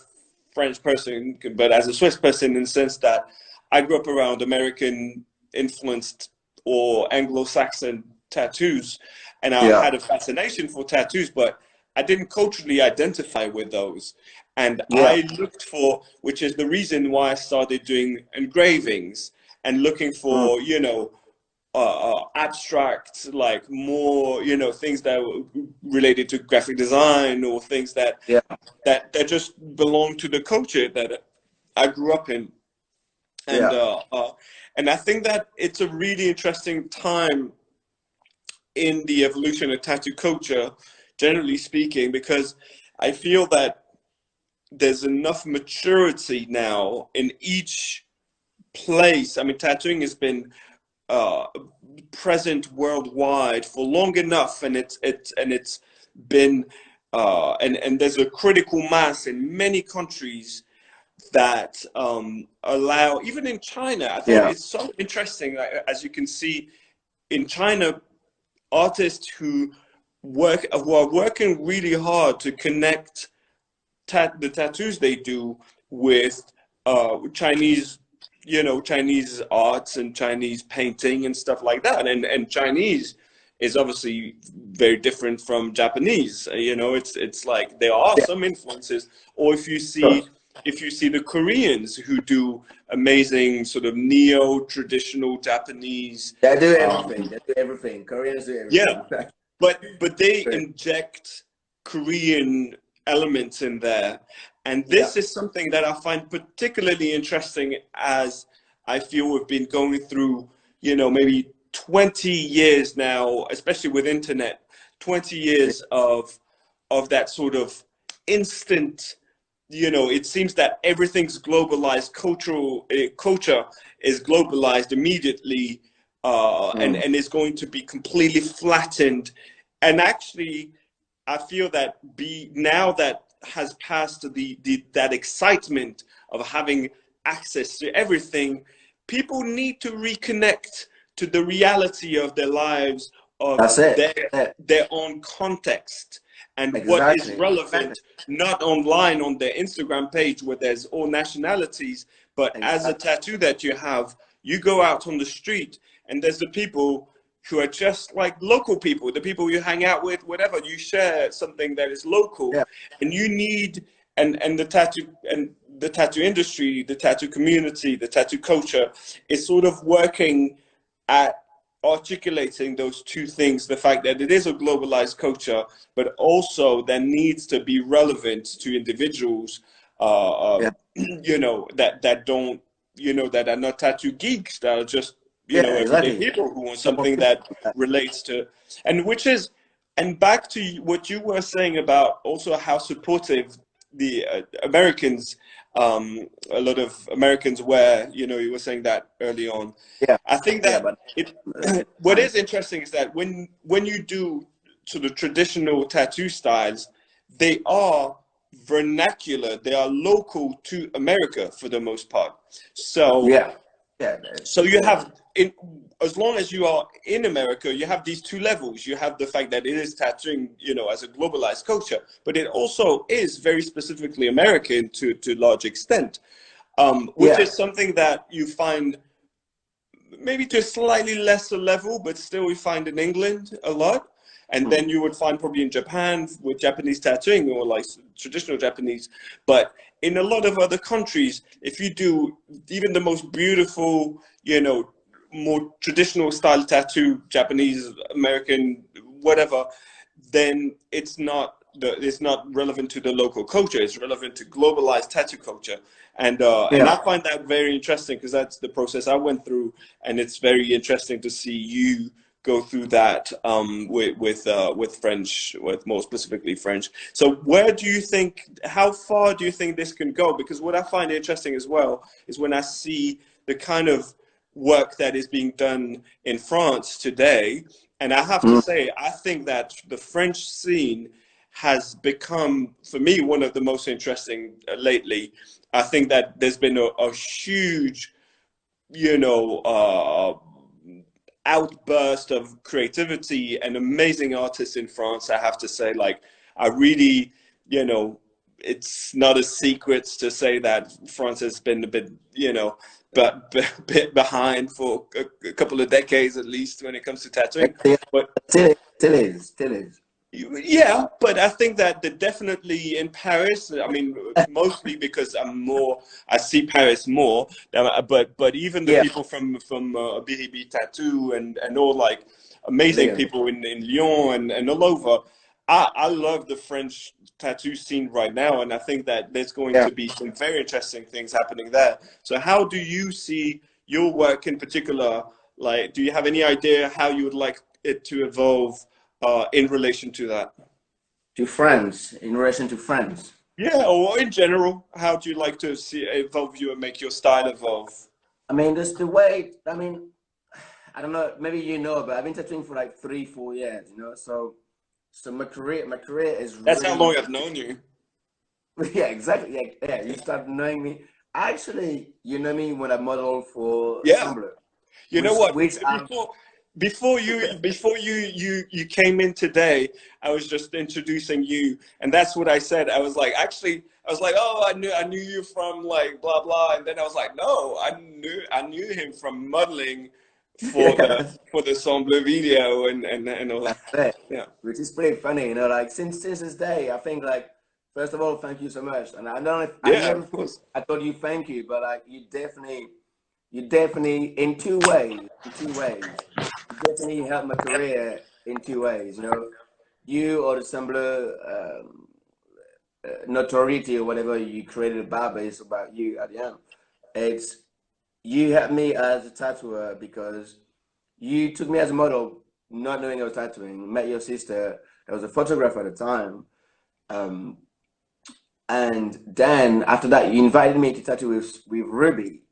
French person, but as a Swiss person, in the sense that I grew up around American influenced or Anglo-Saxon tattoos, and I Yeah, had a fascination for tattoos, but I didn't culturally identify with those. And yeah, I looked for, which is the reason why I started doing engravings and looking mm, for, you know, abstract, like more, you know, things that were related to graphic design or things yeah, that just belong to the culture that I grew up in. And yeah, uh, uh, and I think that it's a really interesting time in the evolution of tattoo culture, generally speaking, because I feel that there's enough maturity now in each place. I mean, tattooing has been uh, present worldwide for long enough, and it's been and there's a critical mass in many countries that allow, even in China. I thought yeah, it's so interesting, like, as you can see in China, artists who are working really hard to connect the tattoos they do with Chinese, you know, Chinese arts and Chinese painting and stuff like that. And Chinese is obviously very different from Japanese. You know, it's like there are yeah, some influences. Or of course. if you see the Koreans who do amazing sort of neo-traditional Japanese, They do everything. um, They do everything. Koreans do yeah, everything. but they Great. inject Korean elements in there. And Yeah, this is something that I find particularly interesting, as I feel we've been going through, you know, maybe 20 years now, especially with internet, 20 yeah, years of that sort of instant you know, it seems that everything's globalized. Culture is globalized immediately, Mm. and is going to be completely flattened. And actually, I feel that now that has passed that excitement of having access to everything, people need to reconnect to the reality of their lives, of That's it. their Yeah, their own context, and what is exactly. Exactly. relevant, not online on their Instagram page where there's all nationalities, but as a Exactly. tattoo that you have, you go out on the street and there's the people who are just like local people, the people you hang out with, whatever, you share something that is local, Yeah. and you need, and the tattoo industry, the tattoo community, the tattoo culture is sort of working at articulating those two things, the fact that it is a globalized culture, but also that needs to be relevant to individuals, Yeah. you know, that don't, you know, that are not tattoo geeks, that are just, you know, Yeah. everyday Exactly. people who want Someone something that relates to, and which is, and back to what you were saying about also how supportive the Americans, a lot of Americans were, you know, you were saying that early on. Yeah. I think Yeah. that But it, that's it. what is interesting is that when you do sort of traditional tattoo styles, they are vernacular, they are local to America for the most part. So Yeah. Yeah. so you Yeah. have, in as long as you are in America, you have these two levels. You have the fact that it is tattooing, you know, as a globalized culture, but it also is very specifically American to a large extent, which Yeah. is something that you find maybe to a slightly lesser level, but still we find in England a lot. And Mm. then you would find probably in Japan with Japanese tattooing or like traditional Japanese. But in a lot of other countries, if you do even the most beautiful, you know, more traditional style tattoo, Japanese, American, whatever, then it's not relevant to the local culture. It's relevant to globalized tattoo culture, and Yeah. I find that very interesting because that's the process I went through, and it's very interesting to see you go through that with French, with more specifically French. So where do you think, how far do you think this can go? Because what I find interesting as well is when I see the kind of work that is being done in France today. And I have to Mm. say, I think that the French scene has become, for me, one of the most interesting lately. I think that there's been a huge, you know, outburst of creativity and amazing artists in France. I have to say, like, I really, you know, it's not a secret to say that France has been a bit, you know, bit behind for a couple of decades at least when it comes to tattooing. Yeah. But Still is. Still is. yeah, but I think that definitely in Paris, I mean, mostly because I see Paris more, but even the Yeah. people from BHB Tattoo and all like amazing Leo. people in Lyon and all over, I love the French tattoo scene right now, and I think that there's going Yeah. to be some very interesting things happening there. So how do you see your work in particular? Like, do you have any idea how you would like it to evolve? In relation to that. To France. In relation to France. Yeah, or in general, how do you like to see evolve you and make your style evolve? I mean, this the way. I mean, I don't know. Maybe you know, but I've been tattooing for like 3, 4 years. You know, so my career is That's how really long I've known you. yeah, exactly. Yeah, yeah. You start knowing me. Actually, you know me when I modeled for Yeah. Sembleur, You know what? which I'm Before you came in today, I was just introducing you, and that's what I said. I was like, actually, I was like, oh, I knew you from like blah blah, and then I was like, no, I knew him from modeling yeah, for the Sembleur video and all that. that's it. Yeah. Which is pretty funny, you know. Like since this day, I think like first of all, thank you so much. And I don't know if I Yeah, never of course. I told you thank you, but like you definitely in two ways, you definitely helped my career in 2 ways. You know, you or the Sembleur notoriety or whatever you created about, but it's about you at the end. It's you helped me as a tattooer because you took me as a model, not knowing I was tattooing. Met your sister. I was a photographer at the time. Um, And then after that, you invited me to tattoo with Ruby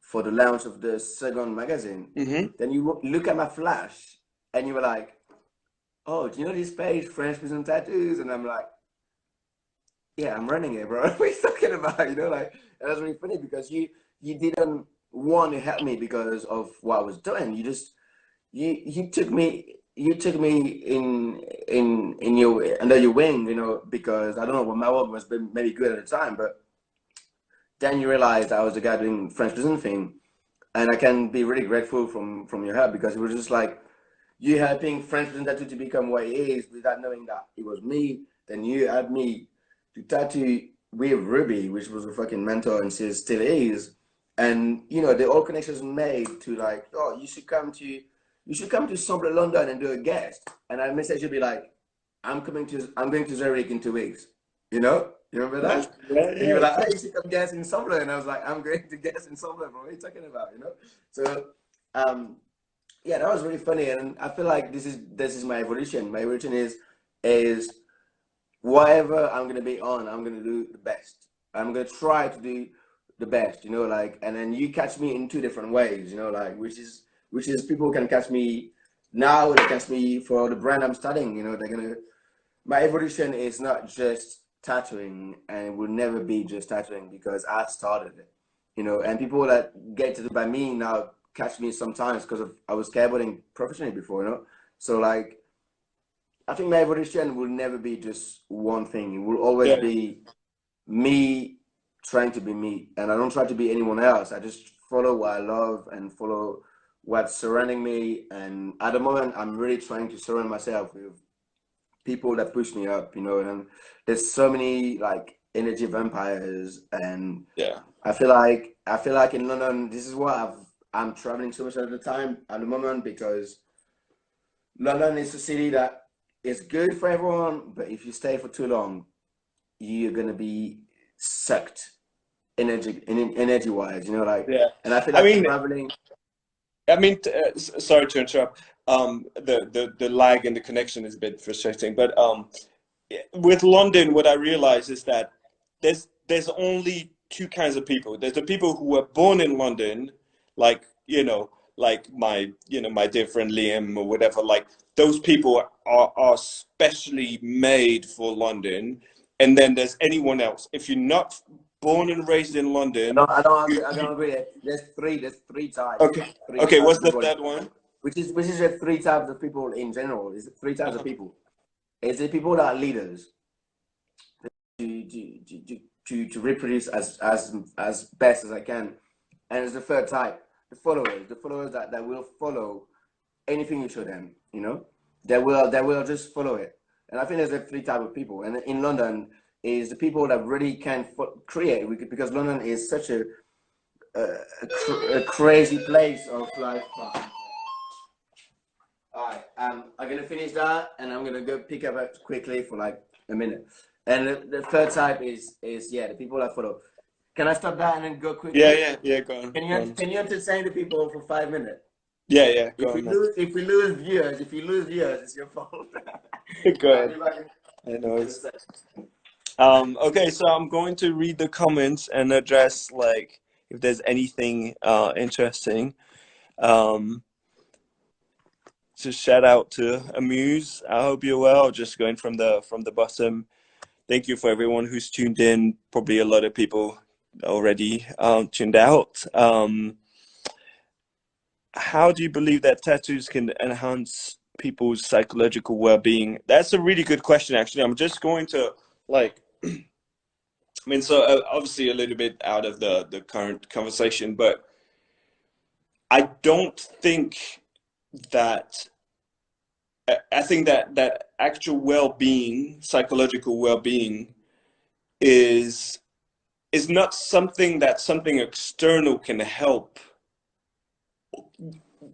for the launch of the second magazine. Mm-hmm. Then you look at my flash and you were like, "Oh, do you know this page, French Prison Tattoos?" And I'm like, "Yeah, I'm running it, bro." What are you talking about? You know, like that was really funny because you didn't want to help me because of what I was doing. You just you took me in your under your wing, you know, because I don't know what my work was maybe good at the time, but then you realized I was the guy doing French prison thing, and I can be really grateful from your help because it was just like you helping French prison tattoo to become what it is without knowing that it was me. Then you had me to tattoo with Ruby, which was a fucking mentor and she still is. And you know, the all connections made to like, oh, you should come to Sombre London and do a guest. And I message you be like, I'm going to Zurich in 2 weeks. You know? You remember Yeah, that? yeah, And you were yeah. like, hey, you should come guest in Sombre. And I was like, I'm going to guest in Sombre, bro. What are you talking about? You know? So um yeah, that was really funny. And I feel like this is my evolution. My evolution is whatever I'm gonna be on, I'm gonna do the best. I'm gonna try to do the best, you know, like, and then you catch me in two different ways, you know, like, which is people can catch me now, they catch me for the brand I'm studying, you know, they're gonna, my evolution is not just tattooing and it will never be just tattooing because I started it, you know, and people that get to by me now catch me sometimes because of I was skateboarding professionally before, you know, so like I think my evolution will never be just one thing. It will always Yeah. be me trying to be me. And I don't try to be anyone else. I just follow what I love and follow what's surrounding me. And at the moment, I'm really trying to surround myself with people that push me up, you know. And there's so many like energy vampires. And Yeah. I feel like in London, this is why I'm traveling so much at the time at the moment because London is a city that is good for everyone, but if you stay for too long, you're gonna be sucked energy wise, you know, like. Yeah. And I feel I like mean, traveling. sorry to interrupt. The lag in the connection is a bit frustrating, but with London, what I realize is that there's only two kinds of people. There's the people who were born in London, like like my dear friend Liam or whatever. Like those people are specially made for London, and then there's anyone else. If you're not born and raised in London, I don't agree. There's three types, okay, three okay. types What's of the people, third one? which is the three types of people in general. Is three types of Uh-huh. people. It's the people that are leaders to to to to reproduce as best as I can, and it's the third type, the followers that will follow anything you show them, you know, they will just follow it. And I think there's a three type of people. And in London is the people that really can create because London is such a crazy place of like. All right, I'm gonna finish that, and I'm gonna go pick up it quickly for like a minute. And the third type is yeah, the people that follow. Can I stop that and then go Yeah, quickly? yeah, yeah. Go on, Can go you on. can you entertain the people for 5 minutes? Yeah, yeah. Go If we on, man. lose, if we lose viewers, it's your fault. Go I'll ahead. be back I know in a it's. sec. Okay, so I'm going to read the comments and address like if there's anything interesting. Um, so shout out to Amuse. I hope you're well. Just going from the bottom. Thank you for everyone who's tuned in. Probably a lot of people already tuned out. How do you believe that tattoos can enhance people's psychological well-being? That's a really good question, actually. I'm just going to like I mean, so obviously a little bit out of the current conversation, but I don't think that I think that actual well-being, psychological well-being, is not something that something external can help.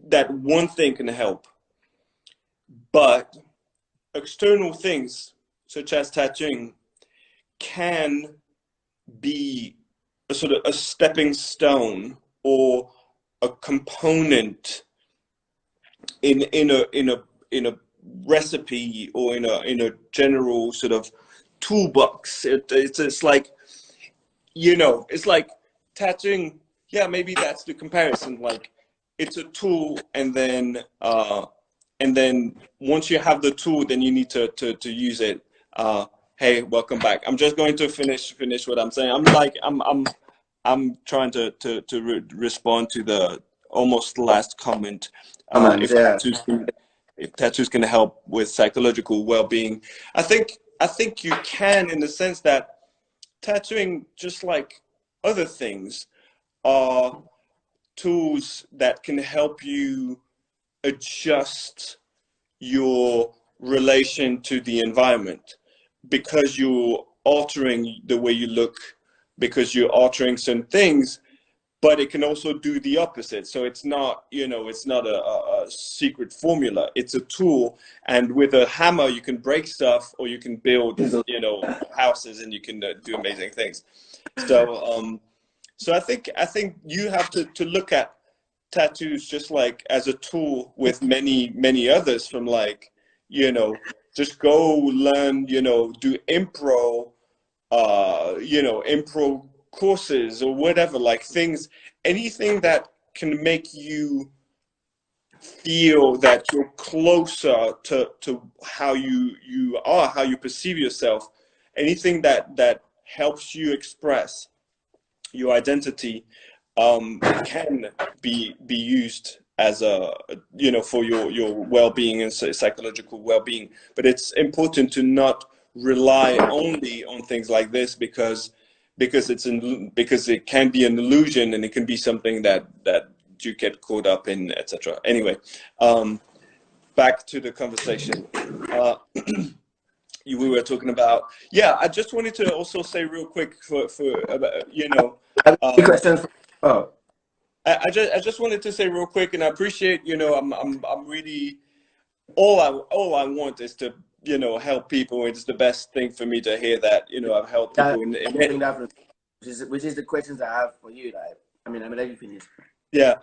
That one thing can help, but external things such as tattooing can be a sort of a stepping stone or a component in a recipe or in a general sort of toolbox. It's like, you know, it's like tattooing. Yeah, maybe that's the comparison. Like, it's a tool, and then once you have the tool, then you need to use it. Hey, welcome back. I'm just going to finish what I'm saying. I'm trying to respond to the almost last comment. Comments, yeah. If tattoos can help with psychological well-being, I think you can, in the sense that tattooing, just like other things, are tools that can help you adjust your relation to the environment, because you're altering the way you look, because you're altering certain things. But it can also do the opposite. So it's not, you know, it's not a secret formula. It's a tool, and with a hammer you can break stuff, or you can build, you know, houses, and you can do amazing things. So I think you have to look at tattoos just like as a tool with many others, from like, you know, just go learn, you know, do you know, improv courses or whatever, like things, anything that can make you feel that you're closer to how you are, how you perceive yourself, anything that helps you express your identity, can be used as a, you know, for your well-being and psychological well-being. But it's important to not rely only on things like this, because because it can be an illusion, and it can be something that you get caught up in, etc. Anyway, back to the conversation. We were talking about, yeah, I just wanted to also say real quick, for you know, I have any um, questions? Oh, I just wanted to say real quick, and I appreciate, you know, I'm really, all I want is to, you know, help people. It's the best thing for me to hear that, you know, I've helped yeah, people moving that, which is the questions I have for you. Like, I mean, let you finish. yeah.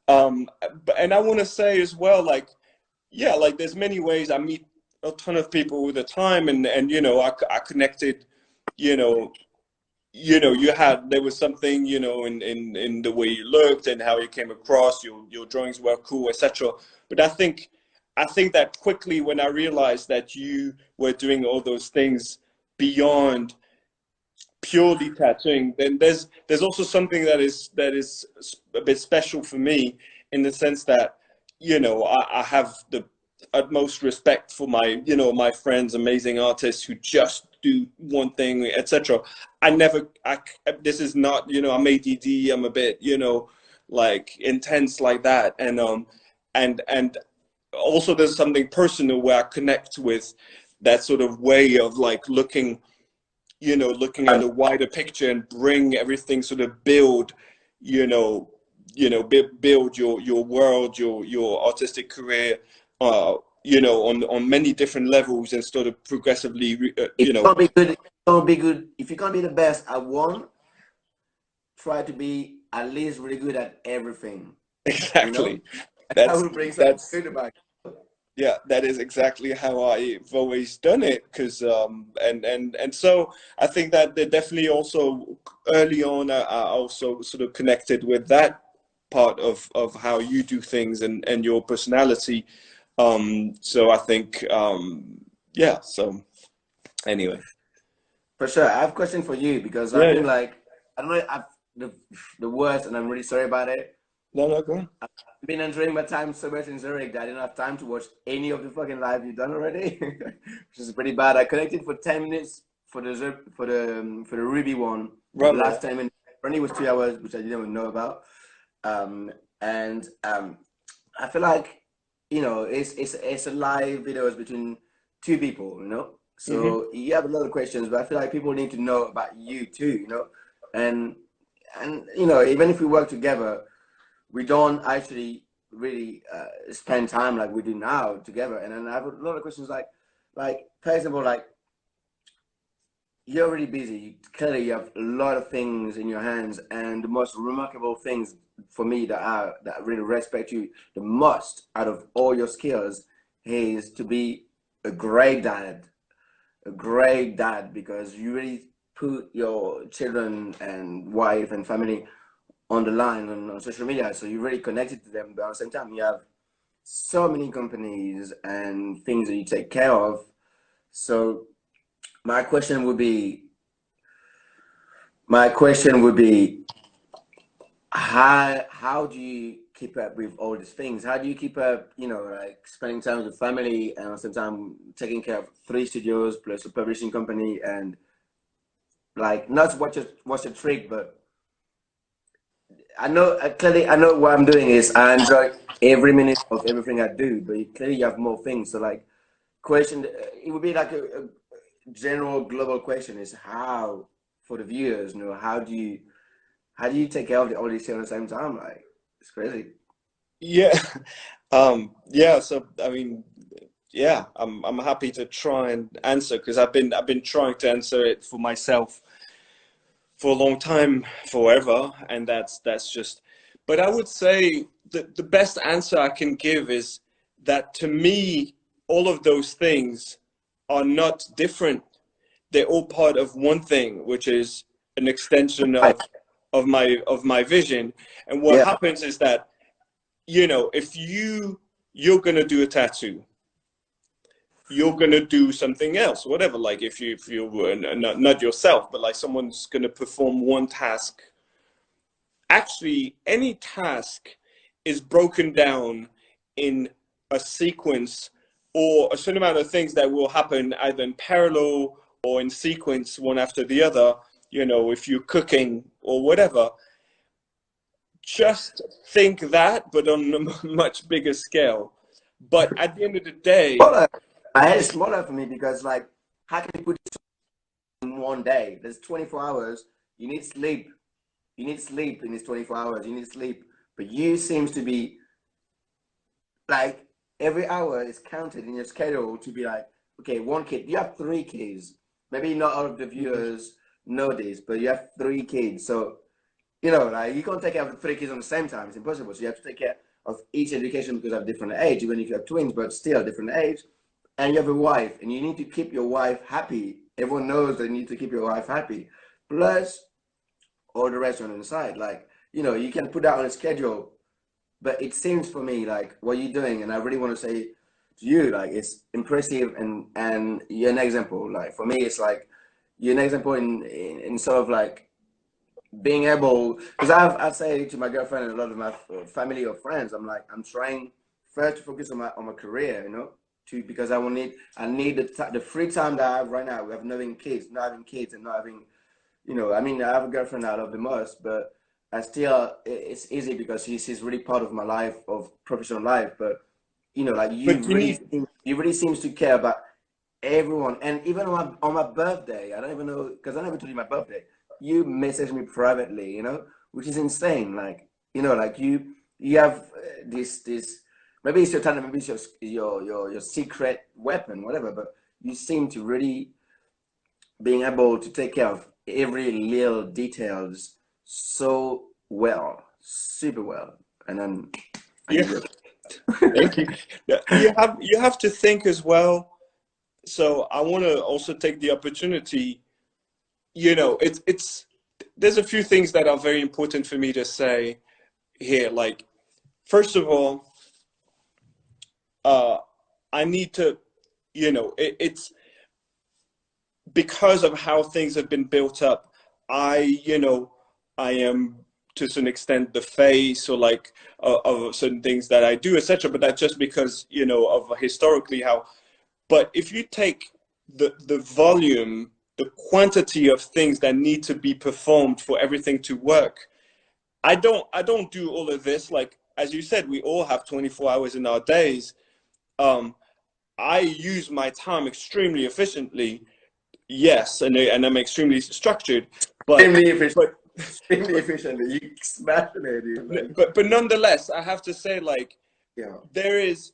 And I want to say as well, like, yeah, like there's many ways I meet a ton of people all the time, and you know, I connected, you know, there was something, you know, in the way you looked and how you came across, your drawings were cool, etc. But I think that quickly, when I realized that you were doing all those things beyond purely tattooing, then there's also something that is a bit special for me, in the sense that, you know, I have the utmost respect for my, you know, my friends, amazing artists who just do one thing, etc. This is not, you know, I'm ADD, I'm a bit, you know, like intense like that, and also there's something personal where I connect with that sort of way of like looking, you know, looking at the wider picture, and bring everything, sort of build, you know, build your world, your artistic career, you know, on many different levels, and sort of progressively, If you you know. can't be good, if you can't be good, if you can't be the best at one, try to be at least really good at everything. You know, Exactly. that That's will bring something that's good about Yeah, that is exactly how I've always done it. Because and so I think that they definitely also, early on, I also sort of connected with that part of how you do things, and your personality. So I think, yeah. So anyway, for sure. I have a question for you because I've yeah, been yeah. like, I don't know, the worst, and I'm really sorry about it. No, no, go on. I've been enjoying my time so much in Zurich that I didn't have time to watch any of the fucking live you've done already, which is pretty bad. I connected for 10 minutes for the for the Ruby one, the Right, right, last 10 minutes. Only was 2 hours, which I didn't even know about. And I feel like, you know, it's a live videos between two people, you know. right. Hmm. So you have a lot of questions, but I feel like people need to know about you too, you know. And you know, even if we work together, we don't actually really spend time like we do now together. And then I have a lot of questions like first of all, like you're really busy. Clearly, you have a lot of things in your hands, and the most remarkable things for me that really respect you the most out of all your skills is to be a great dad, a great dad because you really put your children and wife and family on the line on social media. So you're really connected to them, but at the same time, you have so many companies and things that you take care of. So my question would be, my question would be, how do you keep up with all these things? How do you keep up, you know, like spending time with the family and at the same time taking care of 3 studios plus a publishing company and like not what's your trick, but I know clearly I know what I'm doing is I enjoy every minute of everything I do, but clearly you have more things. So like question, it would be like a general global question is how for the viewers, you know, how do you take care of all these things at the same time? Like it's crazy. Yeah. Yeah, so I mean, yeah, I'm happy to try and answer because I've been trying to answer it for myself for a long time, forever, and that's just. But I would say that the best answer I can give is that to me, all of those things are not different. They're all part of one thing, which is an extension Right. of my vision. And what Yeah. happens is that, if you're gonna do a tattoo, you're gonna do something else, whatever. Like if you were not yourself, but like someone's gonna perform one task. Actually, any task is broken down in a sequence or a certain amount of things that will happen either in parallel or in sequence, one after the other. If you're cooking or whatever, just think that, but on a much bigger scale. But at the end of the day, Smaller. I had it smaller for me because like how can you put it in one day? There's 24 hours. You need sleep. You need sleep in these 24 hours. You need sleep. But you seems to be like every hour is counted in your schedule to be like, okay, one kid. You have 3 kids. Maybe not all of the viewers know this, but you have 3 kids. So, you know, like you can't take care of the 3 kids on the same time. It's impossible. So you have to take care of each education because of different age, even if you have twins, but still different age. And you have a wife, and you need to keep your wife happy. Everyone knows they need to keep your wife happy. Plus all the rest on the side. Like, you know, you can put that on a schedule, but it seems for me like what you're doing, and I really want to say to you, like it's impressive and you're an example. Like for me, it's like you're an example in sort of like being able because I say to my girlfriend and a lot of my family or friends, I'm like I'm trying first to focus on my career, you know, to because I need the free time that I have right now. We have not having kids, and not having you know, I mean, I have a girlfriend I love the most, but I still, it's easy because she's really part of my life, of professional life. But you know, like but you need, you really seems to care about everyone, and even on my birthday, I don't even know because I never told you my birthday. You message me privately, you know, which is insane. Like, you know, like you have this maybe it's your talent, maybe it's your secret weapon, whatever. But you seem to really being able to take care of every little details so well, super well. And then I yeah, give you thank you. Yeah, you have to think as well. So I want to also take the opportunity. It's there's a few things that are very important for me to say here. Like, first of all, uh, I need to, it's because of how things have been built up. I am to some extent the face or like of certain things that I do, etc. But that's just because of historically how. But if you take the volume, the quantity of things that need to be performed for everything to work, I don't do all of this. Like as you said, we all have 24 hours in our days. Um, I use my time extremely efficiently. Yes, and I'm extremely structured, but extremely efficient, but extremely but efficiently. You smashing it, dude. Like, but nonetheless, I have to say, like, yeah, there is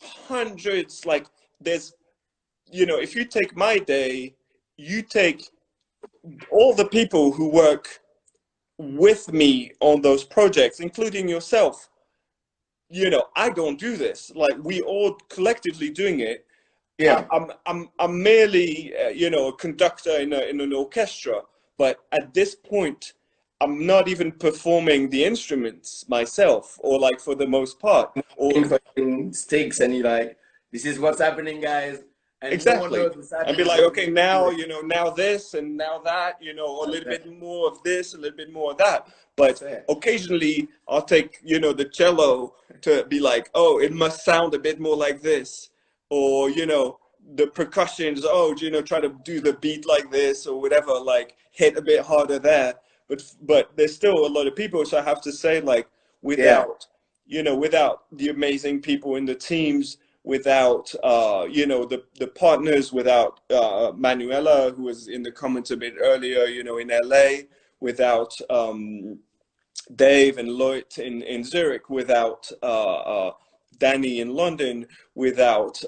hundreds. Like, there's if you take my day, you take all the people who work with me on those projects, including yourself. I don't do this. Like, we all collectively doing it. Yeah. I'm merely you know, a conductor in an orchestra, but at this point I'm not even performing the instruments myself, or like for the most part, or In sticks, and you like, this is what's happening, guys, and no one exactly, knows what's and be happening, like, but okay, now, you know, now this and now that, you know, a little bit more of this, a little bit more of that. that's But fair. occasionally I'll take, you know, the cello to be like, oh, it must sound a bit more like this, or you know, the percussions, oh, you know, try to do the beat like this or whatever, like hit a bit harder there. But there's still a lot of people, so I have to say, like, Yeah. without, you know, without the amazing people in the teams, without you know, the partners, without Manuela, who was in the comments a bit earlier, you know, in LA, without Dave and Lloyd in Zurich, without Danny in London, without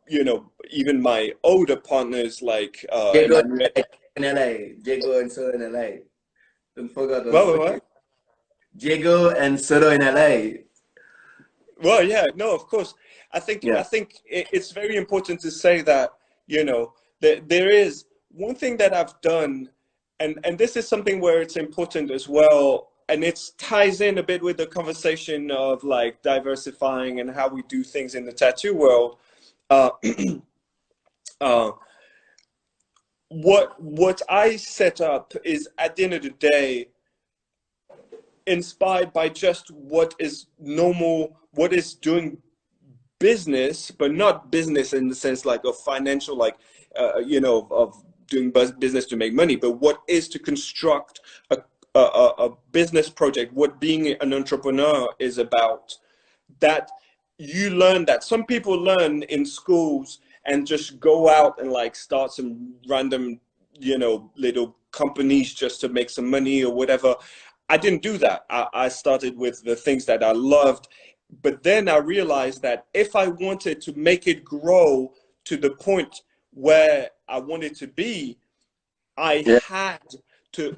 you know, even my older partners like Diego Emmanuel. in LA. Diego and Soto in LA. Don't forget those Well, boys. Diego and Soto in LA. well, yeah, no, of course. I Yeah. think it's very important to say that, you know, there is one thing that I've done, and this is something where it's important as well, and it ties in a bit with the conversation of like diversifying and how we do things in the tattoo world. Uh, uh, what I set up is, at the end of the day, inspired by just what is normal, what is doing business, but not business in the sense like of financial, like you know, of doing business to make money, but what is to construct a business project, what being an entrepreneur is about. That you learn, that some people learn in schools and just go out and like start some random, you know, little companies just to make some money or whatever. I didn't do that. I started with the things that I loved, but then I realized that if I wanted to make it grow to the point where I wanted to be, I Yeah. had to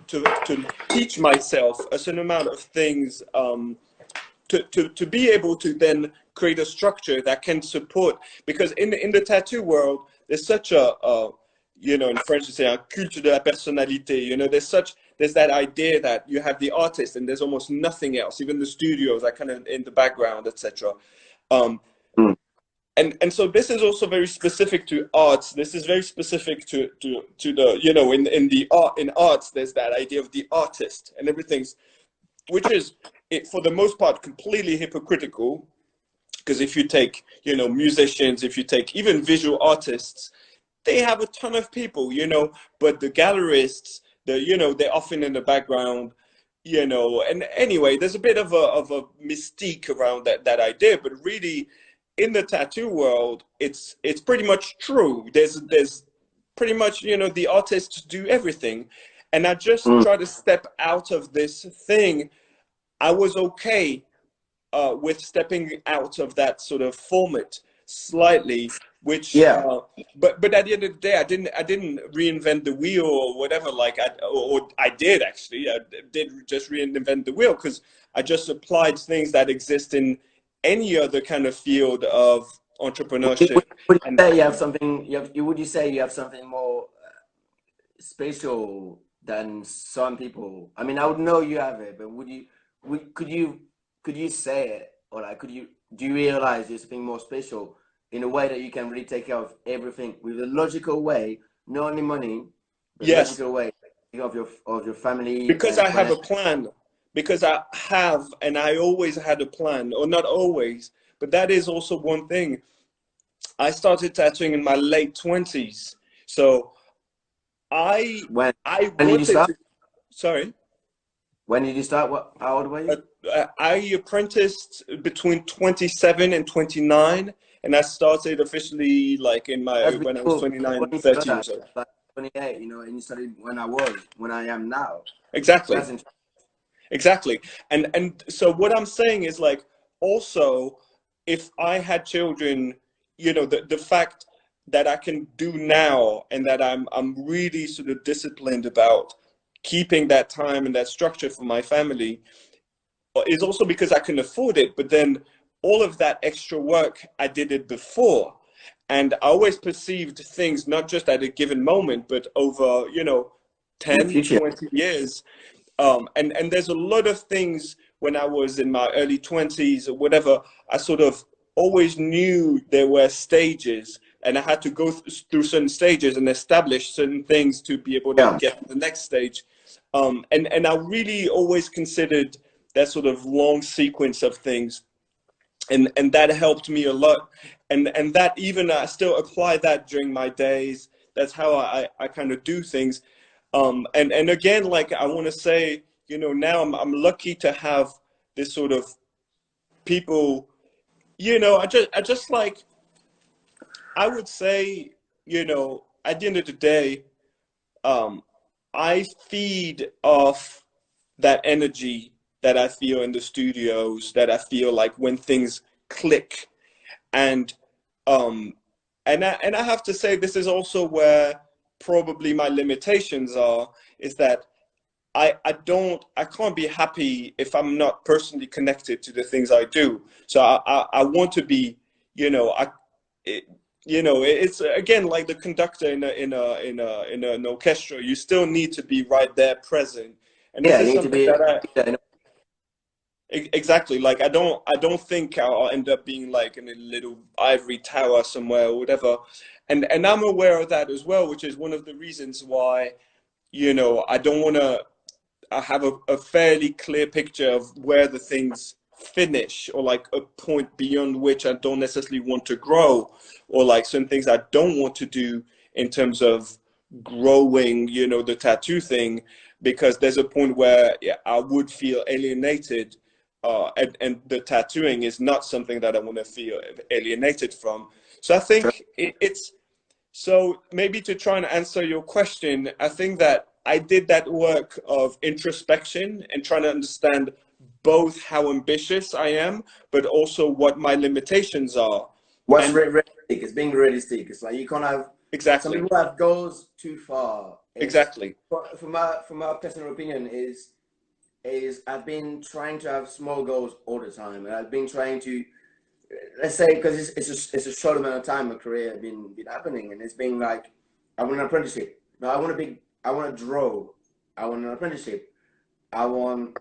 teach myself a certain amount of things, to be able to then create a structure that can support, because in the tattoo world there's such a you know, in French you say un culte de la personnalité, you know, there's that idea that you have the artist and there's almost nothing else, even the studios are kind of in the background, etc. um, Mm. and so this is also very specific to arts. This is very specific to the, you know, in the art, in arts there's that idea of the artist and everything's, which is, it, for the most part, completely hypocritical. Because if you take, you know, musicians, if you take even visual artists, they have a ton of people, you know, but the gallerists, the, you know, they're often in the background, you know. And anyway, there's a bit of a mystique around that idea, but really, in the tattoo world, it's pretty much true. There's pretty much, you know, the artists do everything, and I just Mm. try to step out of this thing. I was okay with stepping out of that sort of format slightly, which Yeah. but at the end of the day, I didn't reinvent the wheel or whatever. Like or I did actually. I did just reinvent the wheel because I just applied things that exist in any other kind of field of entrepreneurship. Would you And say you have something? Would you say you have something more special than some people? I mean, I would know you have it, but would you? Could you say it, or like, could you? Do you realize there's something more special in a way that you can really take care of everything with a logical way, not only money, but yes, logical way of your family because and I have friends? a plan, because I have, and I always had a plan, or not always, but that is also one thing. I started tattooing in my late 20s. So I When I when did you wanted start? to, sorry, When did you start? What? How old were uh, you? I apprenticed between 27 and 29, and I started officially like in my, That's when I was before 29, you 30 started, years old. like 28, and you started when I am now. Exactly. That's interesting. Exactly. And so what I'm saying is like, also, if I had children, you know, the fact that I can do now, and that I'm really sort of disciplined about keeping that time and that structure for my family, is also because I can afford it. But then all of that extra work, I did it before. And I always perceived things not just at a given moment, but over, you know, In the 10, future. 20 years. And there's a lot of things when I was in my early 20s or whatever, I sort of always knew there were stages, and I had to go through certain stages and establish certain things to be able to Yeah. get to the next stage. And I really always considered that sort of long sequence of things, and that helped me a lot. And that, even I still apply that during my days. That's how I kind of do things. And again, like, I want to say, you know, now I'm lucky to have this sort of people, you know. I just like, I would say, you know, at the end of the day, um, I feed off that energy that I feel in the studios, that I feel like when things click. And um and I have to say, this is also where probably my limitations are, is that I can't be happy if I'm not personally connected to the things I do. So I want to be, you know, it, you know, it's again like the conductor in an orchestra. You still need to be right there, present. And this Yeah, is you need to something be that I yeah, you know, exactly, like, I don't think I'll end up being like in a little ivory tower somewhere or whatever. And I'm aware of that as well, which is one of the reasons why, you know, I don't want to, I have a fairly clear picture of where the things finish, or like a point beyond which I don't necessarily want to grow, or like some things I don't want to do in terms of growing, you know, the tattoo thing, because there's a point where, yeah, I would feel alienated, and the tattooing is not something that I want to feel alienated from. So I sure. think it's, so maybe to try and answer your question, I think that I did that work of introspection and trying to understand both how ambitious I am, but also what my limitations are. What's And realistic? It's being realistic. It's like you can't have some exactly, people have goals too far. It's exactly. from my personal opinion is I've been trying to have small goals all the time, and I've been trying to, let's say, because it's a short amount of time my career been happening, and it's been like I want an apprenticeship. No, I want to draw. I want an apprenticeship. I want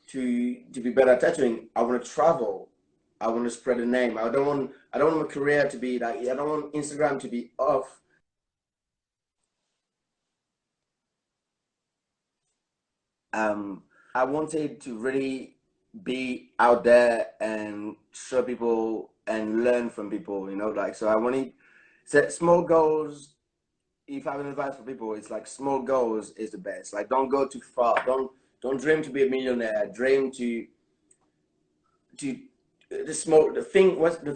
to be better at tattooing. I want to travel. I want to spread the name. I don't want my career to be like, I don't want Instagram to be off. Um, I wanted to really be out there and show people and learn from people, you know, like, so I wanted set small goals. If I have an advice for people, it's like small goals is the best. Like, don't go too far. Don't dream to be a millionaire. Dream to the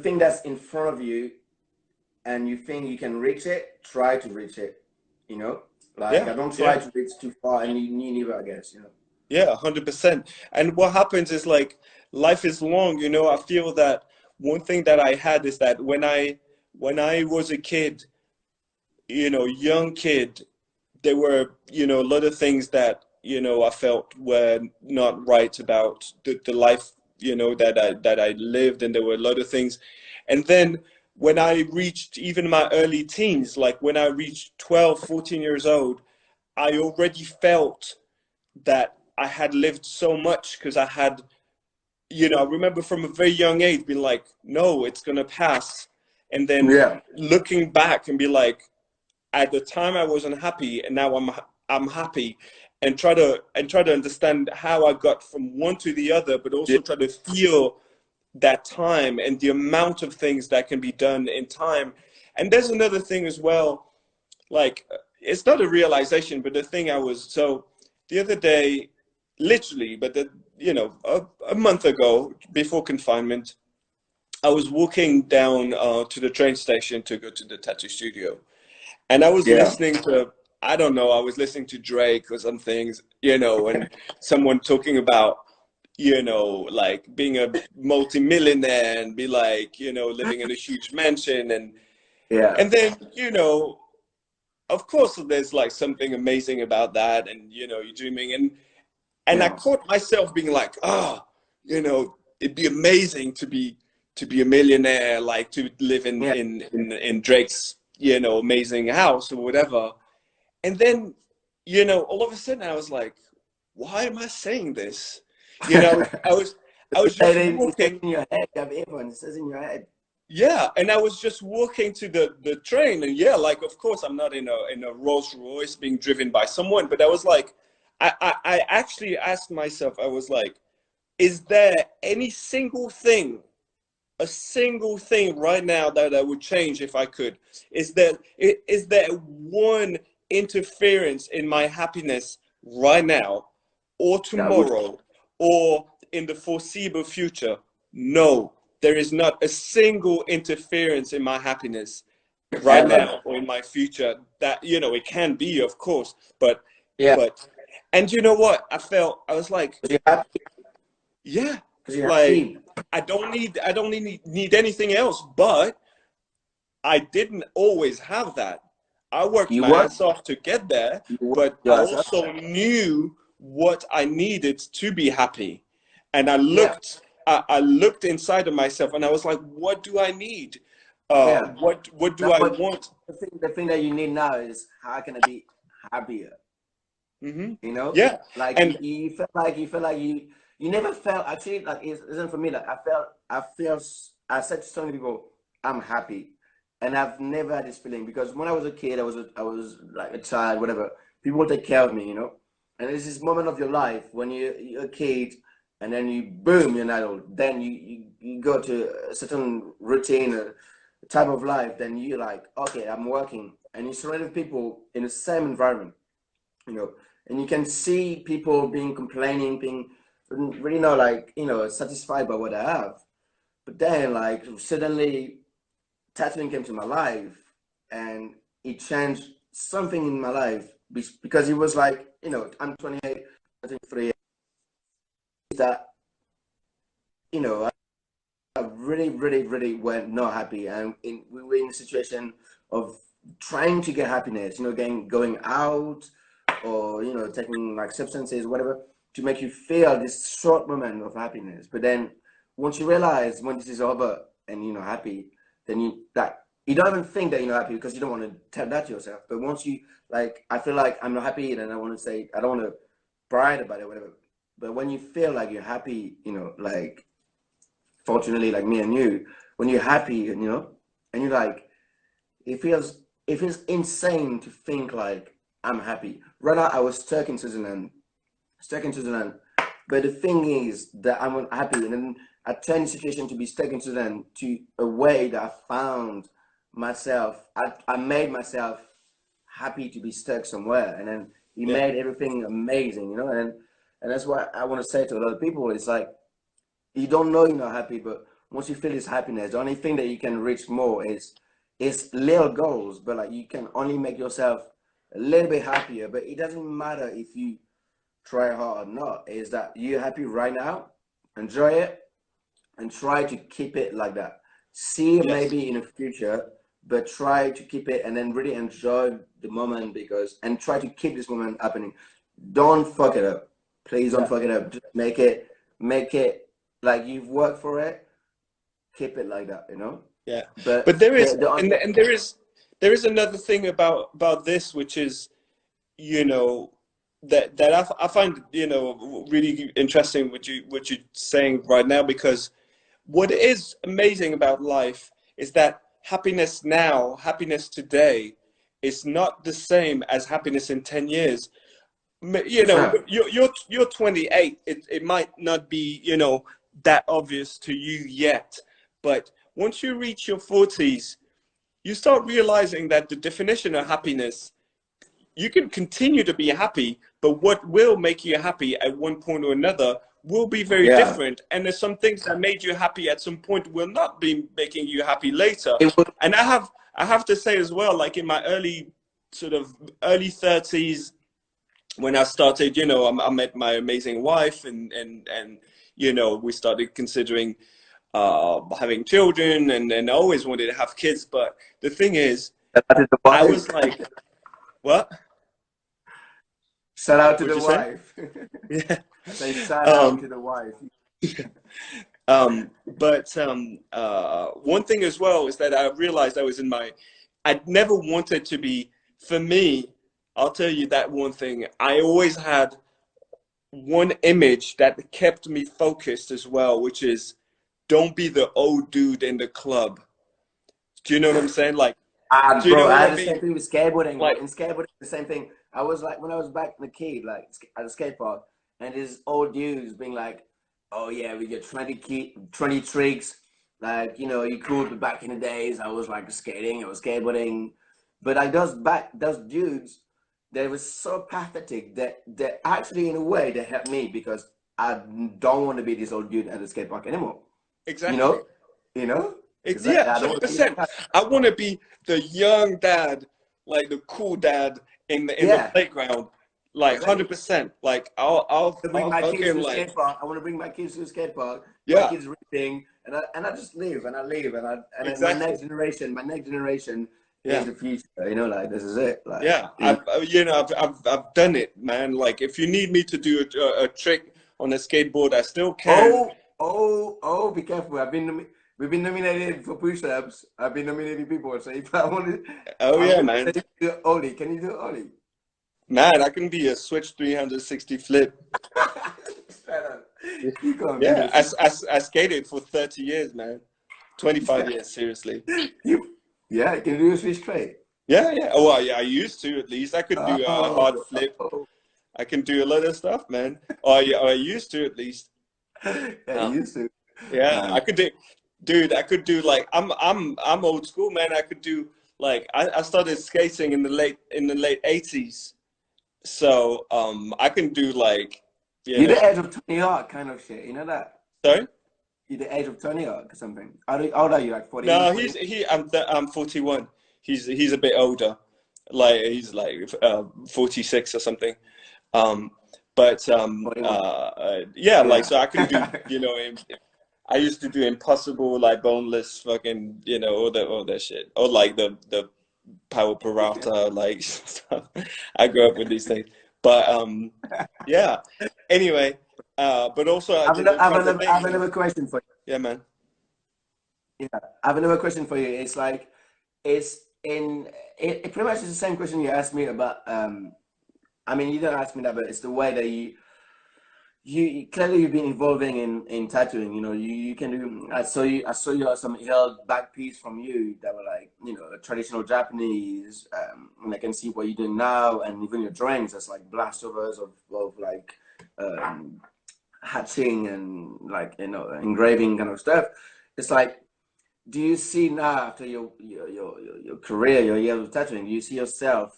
thing that's in front of you, and you think you can reach it. Try to reach it. You know, like, Yeah, I don't try yeah. to reach too far, and you neither, I guess. You know. Yeah, 100%. And what happens is, like, life is long, you know. I feel that one thing that I had is that when I was a kid, you know, young kid, there were, you know, a lot of things that, you know, I felt were not right about the life, you know, that I lived, and there were a lot of things. And then when I reached even my early teens, like when I reached 12, 14 years old, I already felt that I had lived so much, because I had, you know, I remember from a very young age being like, no, it's gonna pass. And then Yeah. looking back and be like, at the time I wasn't happy, and now I'm happy. And try to understand how I got from one to the other, but Yeah. also try to feel that time and the amount of things that can be done in time. And there's another thing as well, like, it's not a realization, but the thing I was, so the other day, literally, but you know, a month ago, before confinement, I was walking down to the train station to go to the tattoo studio, and I was Yeah. listening to, I don't know, I was listening to Drake or some things, you know, and someone talking about, you know, like being a multimillionaire and be like, you know, living in a huge mansion. and Yeah. and then, you know, of course there's like something amazing about that, and, you know, you're dreaming, and I Yeah. caught myself being like, you know, it'd be amazing to be a millionaire, like to live Yeah. in Drake's, you know, amazing house or whatever. And then, you know, all of a sudden I was like, why am I saying this? You know, I was just It says walking. in your head. You have earphones. It says in your head. Yeah, and I was just walking to the train, and yeah, like of course I'm not in a Rolls Royce being driven by someone, but I was like, I actually asked myself, I was like, is there any single thing, a single thing right now that I would change if I could? Is there one interference in my happiness right now, or That would. tomorrow, or in the foreseeable future? No, there is not a single interference in my happiness right Ever. now or in my future. That, you know, it can be, of course, but Yeah. but and you know what? I was like, Because you're happy. yeah, Because you're like happy. I don't need anything else, but I didn't always have that. I worked You my work. ass off to get there, You work but I your ass off. also knew what I needed to be happy. And Yeah. I looked inside of myself and I was like, what do I need? Yeah. What do Now, I what want? the thing that you need now is how can I be happier? Hmm. You know, Yeah. like And you felt like you never felt actually like it isn't for me. Like I said to so many people, I'm happy, and I've never had this feeling because when I was a kid, I was like a child, whatever. People would take care of me, you know. And there's this moment of your life when you're a kid, and then you boom, you're an adult. Then you go to a certain routine, a type of life. Then you're like, okay, I'm working, and you surround with people in the same environment, you know, and you can see people being complaining, being really not like, you know, satisfied by what I have. But then like suddenly tattooing came to my life and it changed something in my life because it was like, you know, I'm 28, I think 3 that, you know, I really, really, really were not happy. And we were in a situation of trying to get happiness, you know, going out or, you know, taking like substances, whatever, to make you feel this short moment of happiness. But then once you realize when this is over and you're not happy, then you don't even think that you're not happy because you don't want to tell that to yourself. But once you like, I feel like I'm not happy, then I want to say, I don't want to brag about it, whatever. But when you feel like you're happy, you know, like fortunately like me and you, when you're happy and you know, and you're like, it feels insane to think like I'm happy. Right now I was stuck in Switzerland. But the thing is that I'm happy, and then I turned the situation to be stuck in Switzerland to a way that I found myself. I made myself happy to be stuck somewhere, and then he yeah, made everything amazing, you know. And that's what I want to say to a lot of people. It's like you don't know you're not happy, but once you feel this happiness, the only thing that you can reach more is little goals, but like you can only make yourself a little bit happier. But it doesn't matter if you try hard or not. Is that you're happy right now? Enjoy it and try to keep it like that. See it yes, maybe in the future, but try to keep it and then really enjoy the moment because and try to keep this moment happening. Don't fuck it up. Please don't yeah. fuck it up. Just make it like you've worked for it. Keep it like that, you know. Yeah, but But there is, the only and there is another thing about this, which is, you know, that I find, you know, really interesting what you're saying right now, because what is amazing about life is that happiness now, happiness today, is not the same as happiness in 10 years. You it's know, not. you're 28. It might not be, you know, that obvious to you yet, but once you reach your 40s, you start realizing that the definition of happiness, you can continue to be happy, but what will make you happy at one point or another will be very Yeah. different. And there's some things that made you happy at some point will not be making you happy later. It was And I have to say as well, like in my early 30s, when I started, you know, I met my amazing wife, and you know, we started considering having children, and I always wanted to have kids. But the thing is, shout out to the I wife. was like, what? Shout out to What'd the you say? wife. Yeah. I say shout out Um, to the wife. One thing as well is that I realized I never wanted to be, for me, I'll tell you that one thing. I always had one image that kept me focused as well, which is don't be the old dude in the club. Do you know what I'm saying? Like, do you Bro, know I what had I the same mean? thing with skateboarding, bro. Like, In skateboarding, the same thing. I was like, when I was back in the kid, like at a skate park, and these old dudes being like, "Oh yeah, we get 20 tricks." Like, you could. But back in the days, I was like skating, I was skateboarding, but like those dudes, they were so pathetic that actually, in a way, they helped me because I don't want to be this old dude at the skate park anymore. You exactly. know, you know, Yeah, exactly. I don't want to be that 100%. guy. I want to be the young dad, like the cool dad in the Yeah, playground, like exactly. 100%. Like To bring I'll my kids to fucking the like skate park. I want to bring my kids to the skate park. My yeah, kids reading, and I just live and I live and then exactly. my next generation is Yeah. the future. Like this is it. Like Yeah, I've done it, man. Like if you need me to do a trick on a skateboard, I still can. oh, be careful. We've been nominated for push-ups. I've been nominating people. So if I want to, Oh I'm yeah, gonna man. say you do Ollie. Can you do Ollie? Man, I can be a switch 360 flip. Straight up. You can't be Yeah, a switch. I skated for 30 years, man. 25 years, seriously. You, yeah, can you do a switch straight? Yeah, yeah. Oh, well, yeah, I used to at least. I could do a Oh, hard flip. oh. I can do a lot of stuff, man. Oh, yeah, I used to at least. Yeah, you Um, used to. yeah, Um, I could do, dude. I could do like I'm old school, man. I could do like I started skating in the late 80s, so I can do like you you're know. the age of Tony Hawk kind of shit. You know that? Sorry? You're the age of Tony Hawk or something. How old are you? Like 40, No, 40? I'm 41. He's a bit older, like he's like 46 or something. Um, but 41. yeah, like Yeah. so I can do I used to do impossible like boneless fucking all that shit or like the power parata like stuff. I grew up with these things, but yeah. Anyway, but also I did all kinds of I have things. another question for Yeah, man. you. Yeah, I have another question for you. It's like, it's it pretty much is the same question you asked me about. I mean, you don't ask me that, but it's the way that clearly you've been evolving in tattooing. You can do. I saw you have some held back piece from you that were like traditional Japanese, and I can see what you're doing now, and even your drawings. That's like blast overs of like um, hatching and like engraving kind of stuff. It's like, do you see now after your career, your years of tattooing, do you see yourself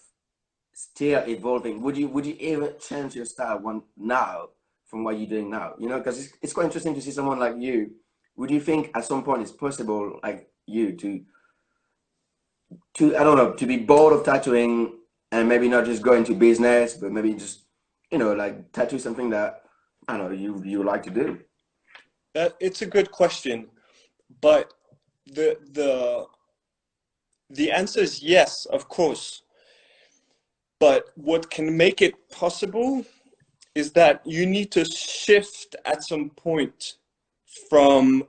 still evolving? Would you ever change your style one now from what you're doing now? Because it's quite interesting to see someone like you. Would you think at some point it's possible, like you, to I don't know, to be bored of tattooing and maybe not just go into business, but maybe just like tattoo something that I don't know you like to do? It's a good question, but the the the answer is yes, of course. But what can make it possible is that you need to shift at some point from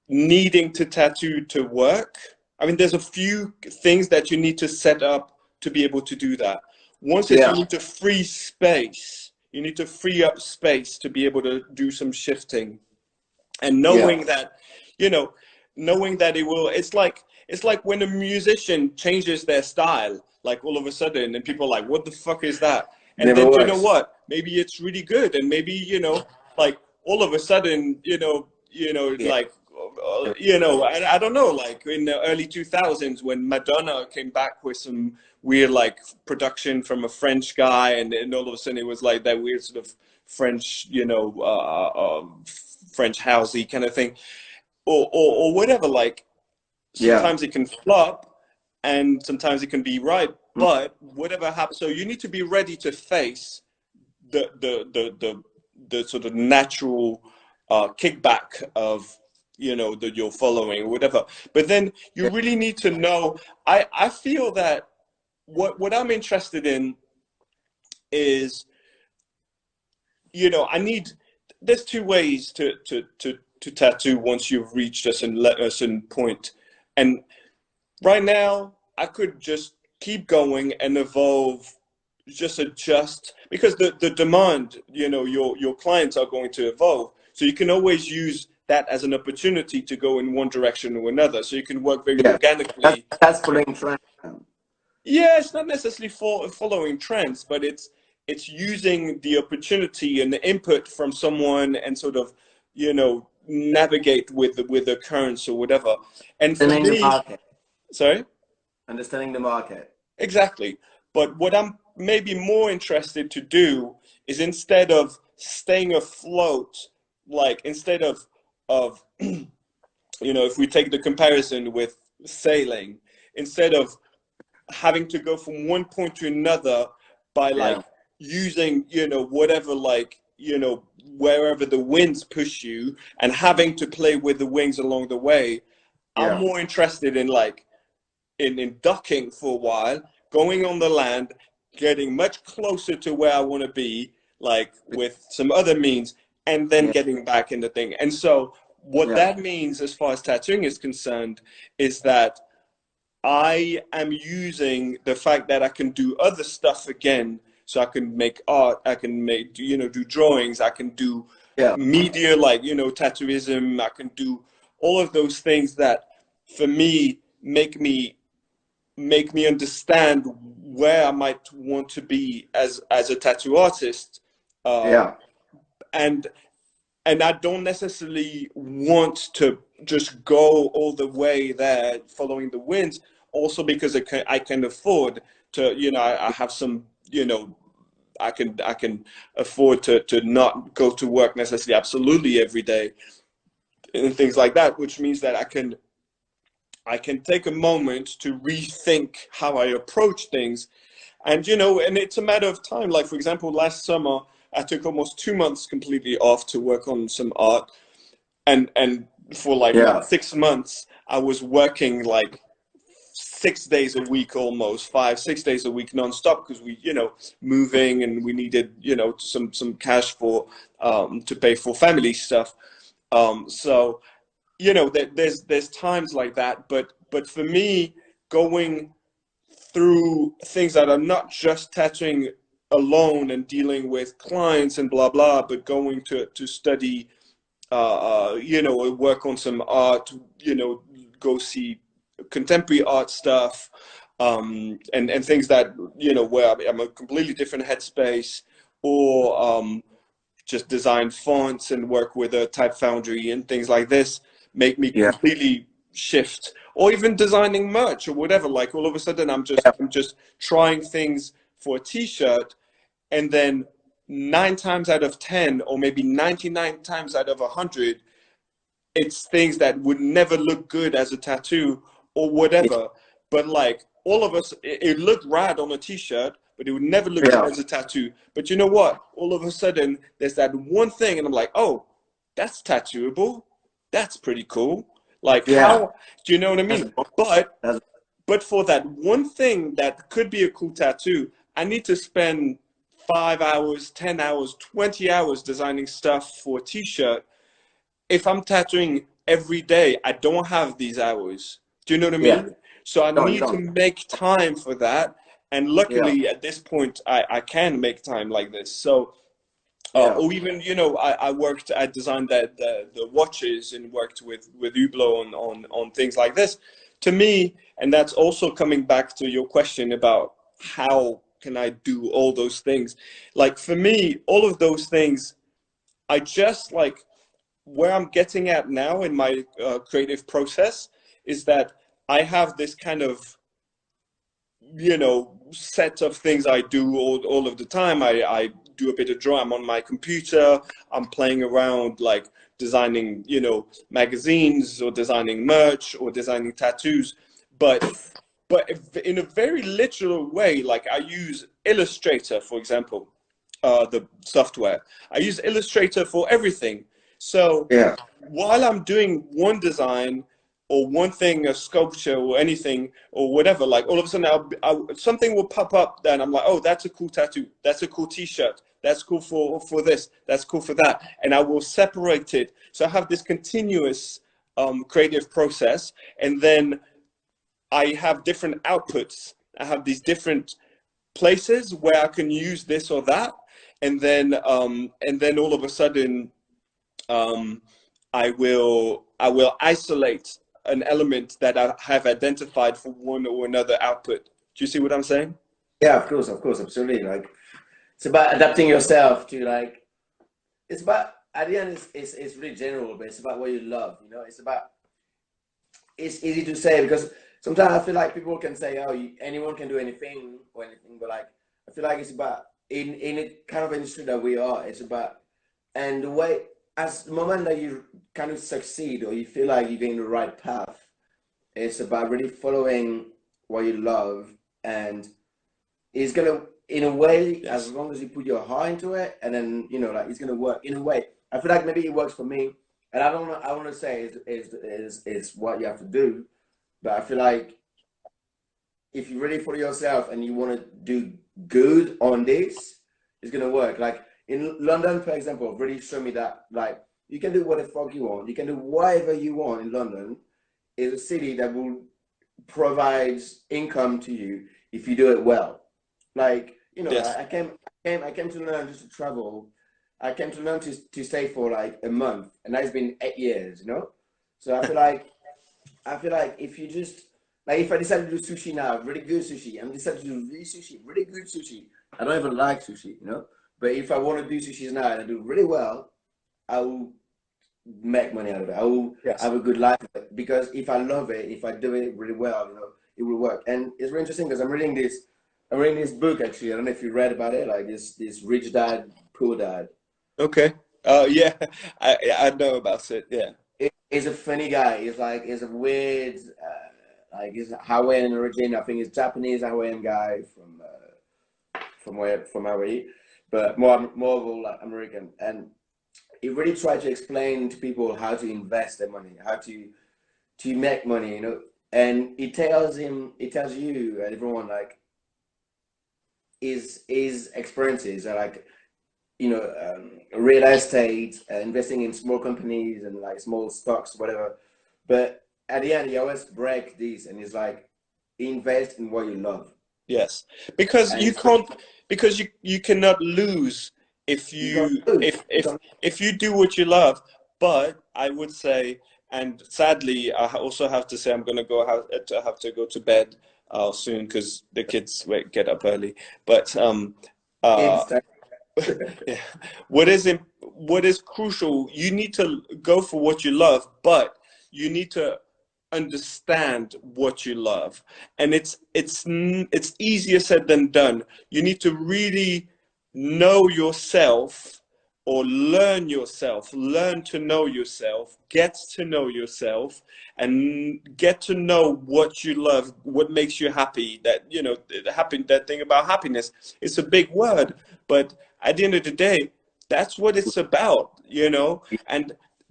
needing to tattoo to work. I mean, there's a few things that you need to set up to be able to do that. Once is you Yeah, need to free space. You need to free up space to be able to do some shifting. And yeah, you know, knowing that it's like when a musician changes their style, like all of a sudden, and people are like, what the fuck is that? And never then you know works. what? Maybe it's really good, and maybe like all of a sudden, Yeah, like I don't know, like in the early 2000s when Madonna came back with some weird like production from a French guy, and all of a sudden it was like that weird sort of French, French housey kind of thing, or whatever. Like yeah. sometimes it can flop, and sometimes it can be right. But whatever happens, so you need to be ready to face the sort of natural kickback of that you're following or whatever. But then you really need to know. I feel that what I'm interested in is I need there's two ways to to tattoo once you've reached a certain point. And right now, I could just keep going and evolve, just adjust, because the demand, your clients are going to evolve. So you can always use that as an opportunity to go in one direction or another. So you can work very Yeah, organically. that's following trend. Yeah, it's not necessarily following trends, but it's using the opportunity and the input from someone and sort of, navigate with the currents or whatever. And for Understanding the me, market. sorry? Understanding the market. Exactly. But what I'm maybe more interested to do is, instead of staying afloat, like instead of if we take the comparison with sailing, instead of having to go from one point to another by Yeah, like using, whatever, like, wherever the winds push you, and having to play with the wings along the way. I'm yeah, more interested in like in docking for a while, going on the land, getting much closer to where I want to be, like with some other means, and then yeah, getting back in the thing. And so what yeah, that means as far as tattooing is concerned is that I am using the fact that I can do other stuff again. So I can make art, I can do drawings, I can do yeah, media, like, tattooism, I can do all of those things that for me make me understand where I might want to be as a tattoo artist, uh, yeah, and and I don't necessarily want to just go all the way there following the winds. Also because I can afford to, I have some, I can afford to not go to work necessarily absolutely every day and things like that, which means that I can take a moment to rethink how I approach things. And it's a matter of time. Like, for example, last summer, I took almost 2 months completely off to work on some art. And for like yeah, 6 months, I was working like 6 days a week, almost 5, 6 days a week nonstop, because we, moving, and we needed, some cash for to pay for family stuff. So there's times like that, but for me, going through things that are not just tattooing alone and dealing with clients and blah blah, but going to study, work on some art, go see contemporary art stuff, and things that, where I'm a completely different headspace, or just design fonts and work with a type foundry and things like this, make me yeah, completely shift. Or even designing merch or whatever, like all of a sudden I'm just yeah, I'm just trying things for a t-shirt, and then 9 times out of 10, or maybe 99 times out of 100, it's things that would never look good as a tattoo or yeah, whatever. But like all of us, it looked rad on a t-shirt, but it would never look good yeah, as a tattoo. But you know what? All of a sudden, there's that one thing, and I'm like, oh, that's tattooable. That's pretty cool. Like, yeah. how do you know what I That's mean? But that's but for that one thing that could be a cool tattoo, I need to spend 5 hours, 10 hours, 20 hours designing stuff for a t-shirt. If I'm tattooing every day, I don't have these hours. Do you know what I yeah. mean? So I No, you need to don't. make time for that. And Yeah, luckily, at this point, I can make time like this. So, yeah, or even, I designed the watches and worked with Hublot on things like this. To me, and that's also coming back to your question about how can I do all those things. Like, for me, all of those things, I just like, where I'm getting at now in my creative process is that I have this kind of, set of things I do all of the time. I do a bit of drawing. I'm on my computer. I'm playing around, like designing, magazines, or designing merch, or designing tattoos. But in a very literal way, like I use Illustrator, for example, the software. I use Illustrator for everything. So yeah, while I'm doing one design or one thing, a sculpture or anything or whatever, like all of a sudden something will pop up, then I'm like, oh, that's a cool tattoo. That's a cool t-shirt. That's cool for this. That's cool for that. And I will separate it. So I have this continuous creative process, and then I have different outputs. I have these different places where I can use this or that, and then all of a sudden, um, I will isolate an element that I have identified for one or another output. Do you see what I'm saying? Yeah, of course, absolutely. Like it's about adapting yourself to like it's about at the end it's really general, but it's about what you love, you know. It's easy to say because sometimes I feel like people can say, oh, anyone can do anything or anything, but like I feel like it's about in a kind of industry that we are, it's about and the way as the moment that you kind of succeed or you feel like you're going the right path, it's about really following what you love and it's gonna in a way as Yes. long as you put your heart into it and then you know like it's gonna work in a way. I feel like maybe it works for me and I don't know I want to say is what you have to do, but I feel like if you really for yourself and you want to do good on this, it's gonna work. Like in London, for example, really show me that like you can do what the fuck you want, you can do whatever you want in London. Is a city that will provide income to you if you do it well. Like you know, Yes. I came to learn just to travel. I came to learn to stay for like a month, and that's been 8 years. You know, so I feel like if you just like if I decide to do sushi now, really good sushi, I'm decided to do really sushi, really good sushi. I don't even like sushi, you know. But if I want to do sushi now and I do really well, I will make money out of it. I will Yes. have a good life because if I love it, if I do it really well, you know, it will work. And it's really interesting because I'm reading this book actually. I don't know if you read about it, like this rich dad, poor dad. Okay. Yeah, I know about it. Yeah. He's a funny guy. He's a weird, like he's Hawaiian origin. I think he's Japanese Hawaiian guy from Hawaii, but more of all like American. And he really tried to explain to people how to invest their money, how to make money, you know. And it tells you and everyone like his experiences are like you know real estate, investing in small companies and like small stocks, whatever. But at the end, he always break these, and he's like, invest in what you love, Yes, because and you it's can't, because you cannot lose if you can't you lose. if You if can't, if you do what you love. But I would say, and sadly, also have to say I'm gonna have to go to bed soon because the kids get up early. But uh, it's yeah, what is crucial, you need to go for what you love, but you need to understand what you love, and it's easier said than done. You need to really know yourself, or learn to know yourself, get to know yourself, and get to know what you love, what makes you happy. That that thing about happiness, it's a big word, but at the end of the day, that's what it's about.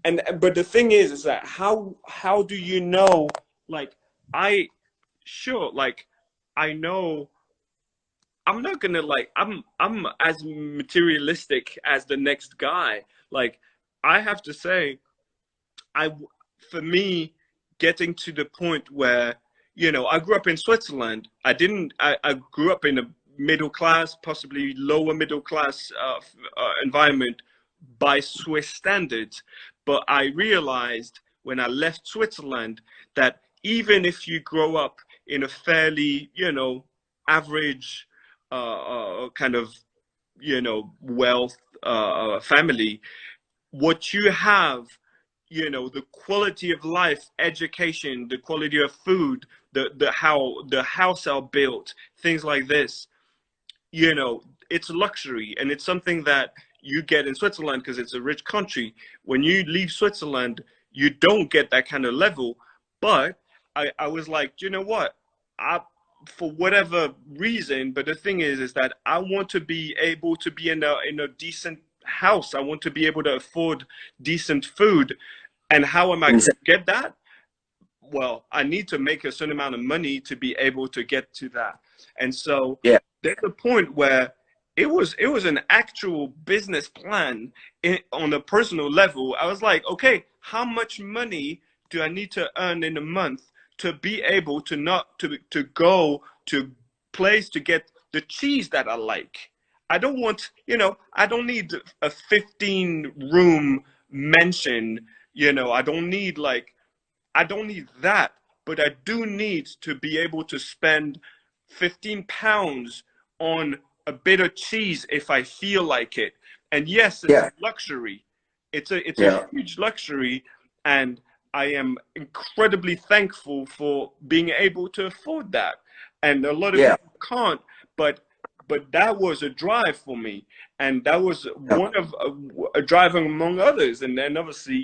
And but the thing is that how do you know? Like, I sure, like, I know I'm not gonna, like, I'm as materialistic as the next guy. Like, I have to say, I for me, getting to the point where, I grew up in Switzerland. I grew up in a middle class, possibly lower middle class environment by Swiss standards. But I realized when I left Switzerland that even if you grow up in a fairly, average kind of, wealth family, what you have, the quality of life, education, the quality of food, the how the house are built, things like this, it's luxury, and it's something that you get in Switzerland because it's a rich country. When you leave Switzerland, you don't get that kind of level. But I was like, you know what? I For whatever reason, but the thing is that I want to be able to be in a decent house. I want to be able to afford decent food. And how am I going to get that? Well, I need to make a certain amount of money to be able to get to that. And so yeah, there's a point where it was an actual business plan on a personal level. I was like, okay, how much money do I need to earn in a month to be able to not to go to place to get the cheese that I like? I don't want, I don't need a 15 room mansion. I don't need that, but I do need to be able to spend £15 on a bit of cheese if I feel like it. And yes, it's a Yeah. luxury. It's a Yeah. huge luxury, and I am incredibly thankful for being able to afford that. And a lot of Yeah. people can't, but that was a drive for me, and that was Yeah. one of a drive among others. And then obviously,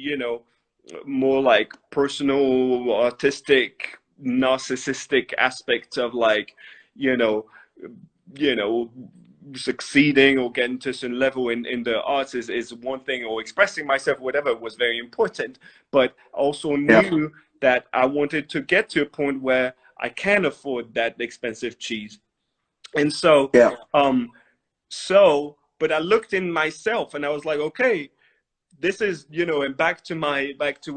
more like personal, artistic, narcissistic aspects of like, you know, you know, succeeding or getting to a certain level in the arts is one thing, or expressing myself, whatever, was very important. But also Yeah. knew that I wanted to get to a point where I can afford that expensive cheese. And Yeah. but I looked in myself and I was like, okay, this is, and back to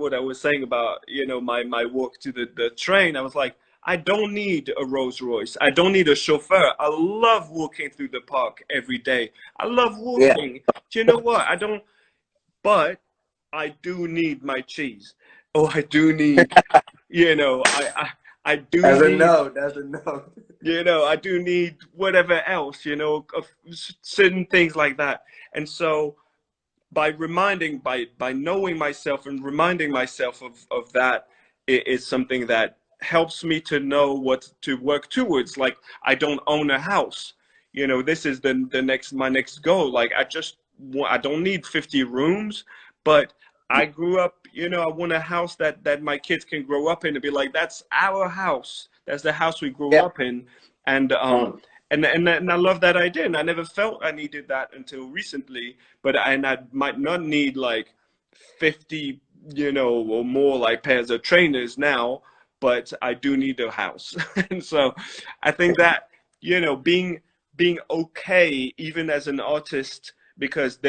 what I was saying about, my walk to the train. I was like, I don't need a Rolls Royce. I don't need a chauffeur. I love walking through the park every day. I love Yeah. walking. Do you know what? But I do need my cheese. Oh, I do need, I do That's a need, no. That's a no. I do need whatever else, of certain things like that. And so, by knowing myself and reminding myself of that, it is something that helps me to know what to work towards. Like, I don't own a house. This is my next goal. Like, I don't need 50 rooms, but I grew up, I want a house that my kids can grow up in and be like, that's our house. That's the house we grew Yeah. up in. And and I love that idea, and I never felt I needed that until recently. And I might not need like 50, or more like pairs of trainers now, but I do need a house. And so I think that, being okay even as an artist, because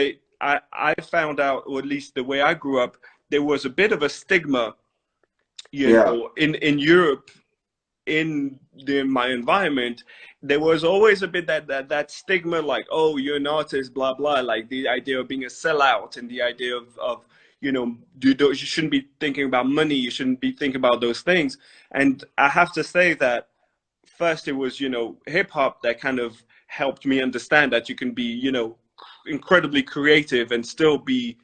I found out, or at least the way I grew up, there was a bit of a stigma, Yeah. in Europe, my environment. There was always a bit that stigma, like, oh, you're an artist, blah blah, like the idea of being a sellout, and the idea of you shouldn't be thinking about money, you shouldn't be thinking about those things. And I have to say that first it was, hip hop that kind of helped me understand that you can be, incredibly creative and still be,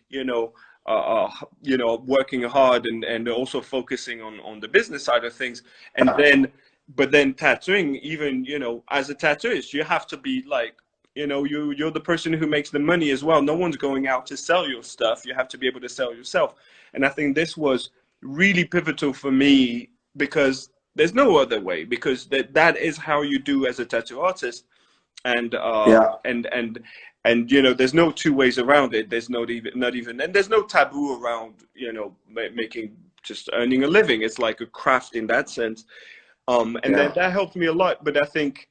working hard, and also focusing on the business side of things. And then, but then tattooing, even, as a tattooist, you have to be like, you're the person who makes the money as well. No one's going out to sell your stuff. You have to be able to sell yourself. And I think this was really pivotal for me, because there's no other way, because that is how you do as a tattoo artist. And Yeah. there's no two ways around it. There's not even, and there's no taboo around, making, just earning a living. It's like a craft in that sense. And Yeah. that helped me a lot. But I think,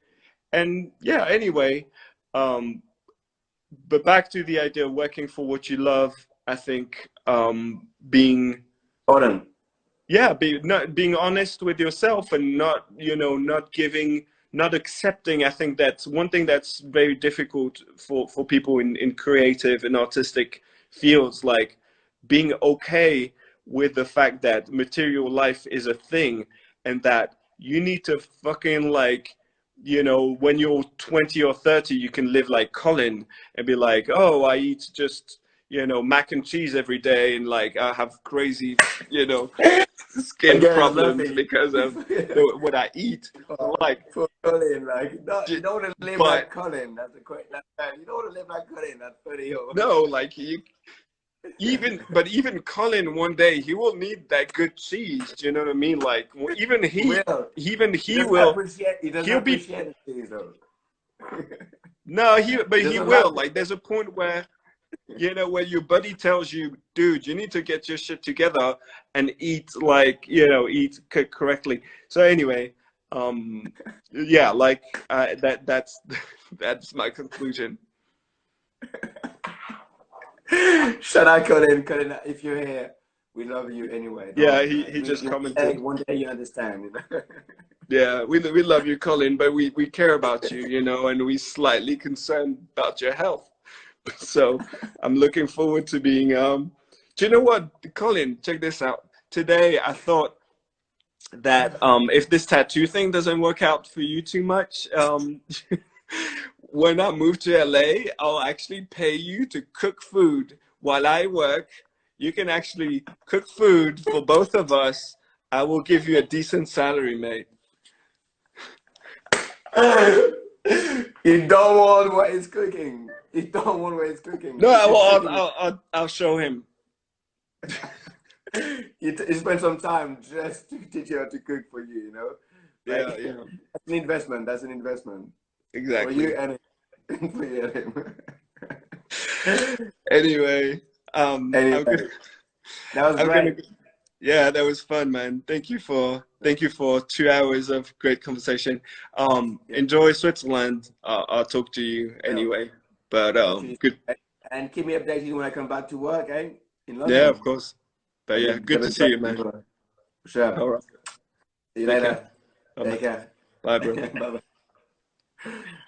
and yeah, anyway, but back to the idea of working for what you love. I think, being, Hold on. yeah, not being honest with yourself, and not, not accepting. I think that's one thing that's very difficult for people in creative and artistic fields, like being okay with the fact that material life is a thing, and that you need to fucking, like, when you're 20 or 30, you can live like Colin and be like, oh, I eat just, mac and cheese every day, and like I have crazy, skin Again, I'm problems laughing. because of what I eat. Like, For Colin, like, you don't want to live but like Colin. That's a quick. You don't want to live like Colin. That's 30 years. no, like, even Colin, one day he will need that good cheese. Do you know what I mean? Like, Will. He he doesn't will. appreciate. He doesn't He'll be appreciate the cheese though. no, He he doesn't like will. Like, there's a point where, where your buddy tells you, dude, you need to get your shit together and eat, like, eat correctly. So anyway, Yeah, like that's that's my conclusion. Shout out, Colin. Colin, if you're here, we love you anyway. Don't Yeah, worry, man. he just commented. One day you understand. Yeah, we love you, Colin, but we care about you, you know, and we slightly concerned about your health. So I'm looking forward to being do you know what, Colin, check this out. Today I thought that if this tattoo thing doesn't work out for you too much, when I move to LA, I'll actually pay you to cook food while I work. You can actually cook food for both of us. I will give you a decent salary, mate. You don't want what he's cooking. You don't want what he's cooking. No, If he's well, cooking, I'll show him. you spend some time just to teach you how to cook for you, you know? Like, Yeah, yeah, that's an investment. That's an investment. For exactly. you and him. For you and him. Anyway, I'm Anyway, gonna, that was I'm gonna, great. yeah, that was fun, man. Thank you for 2 hours of great conversation. Yeah, Enjoy Switzerland. I'll talk to you well, anyway. But talk to you. good. And keep me updated when I come back to work, eh? In Yeah, of London. course. But And yeah, then good give to it see back you, to man. you. For sure. All right. See you Take care. later. Bye Take bye. care. Bye, bro. Bye bye.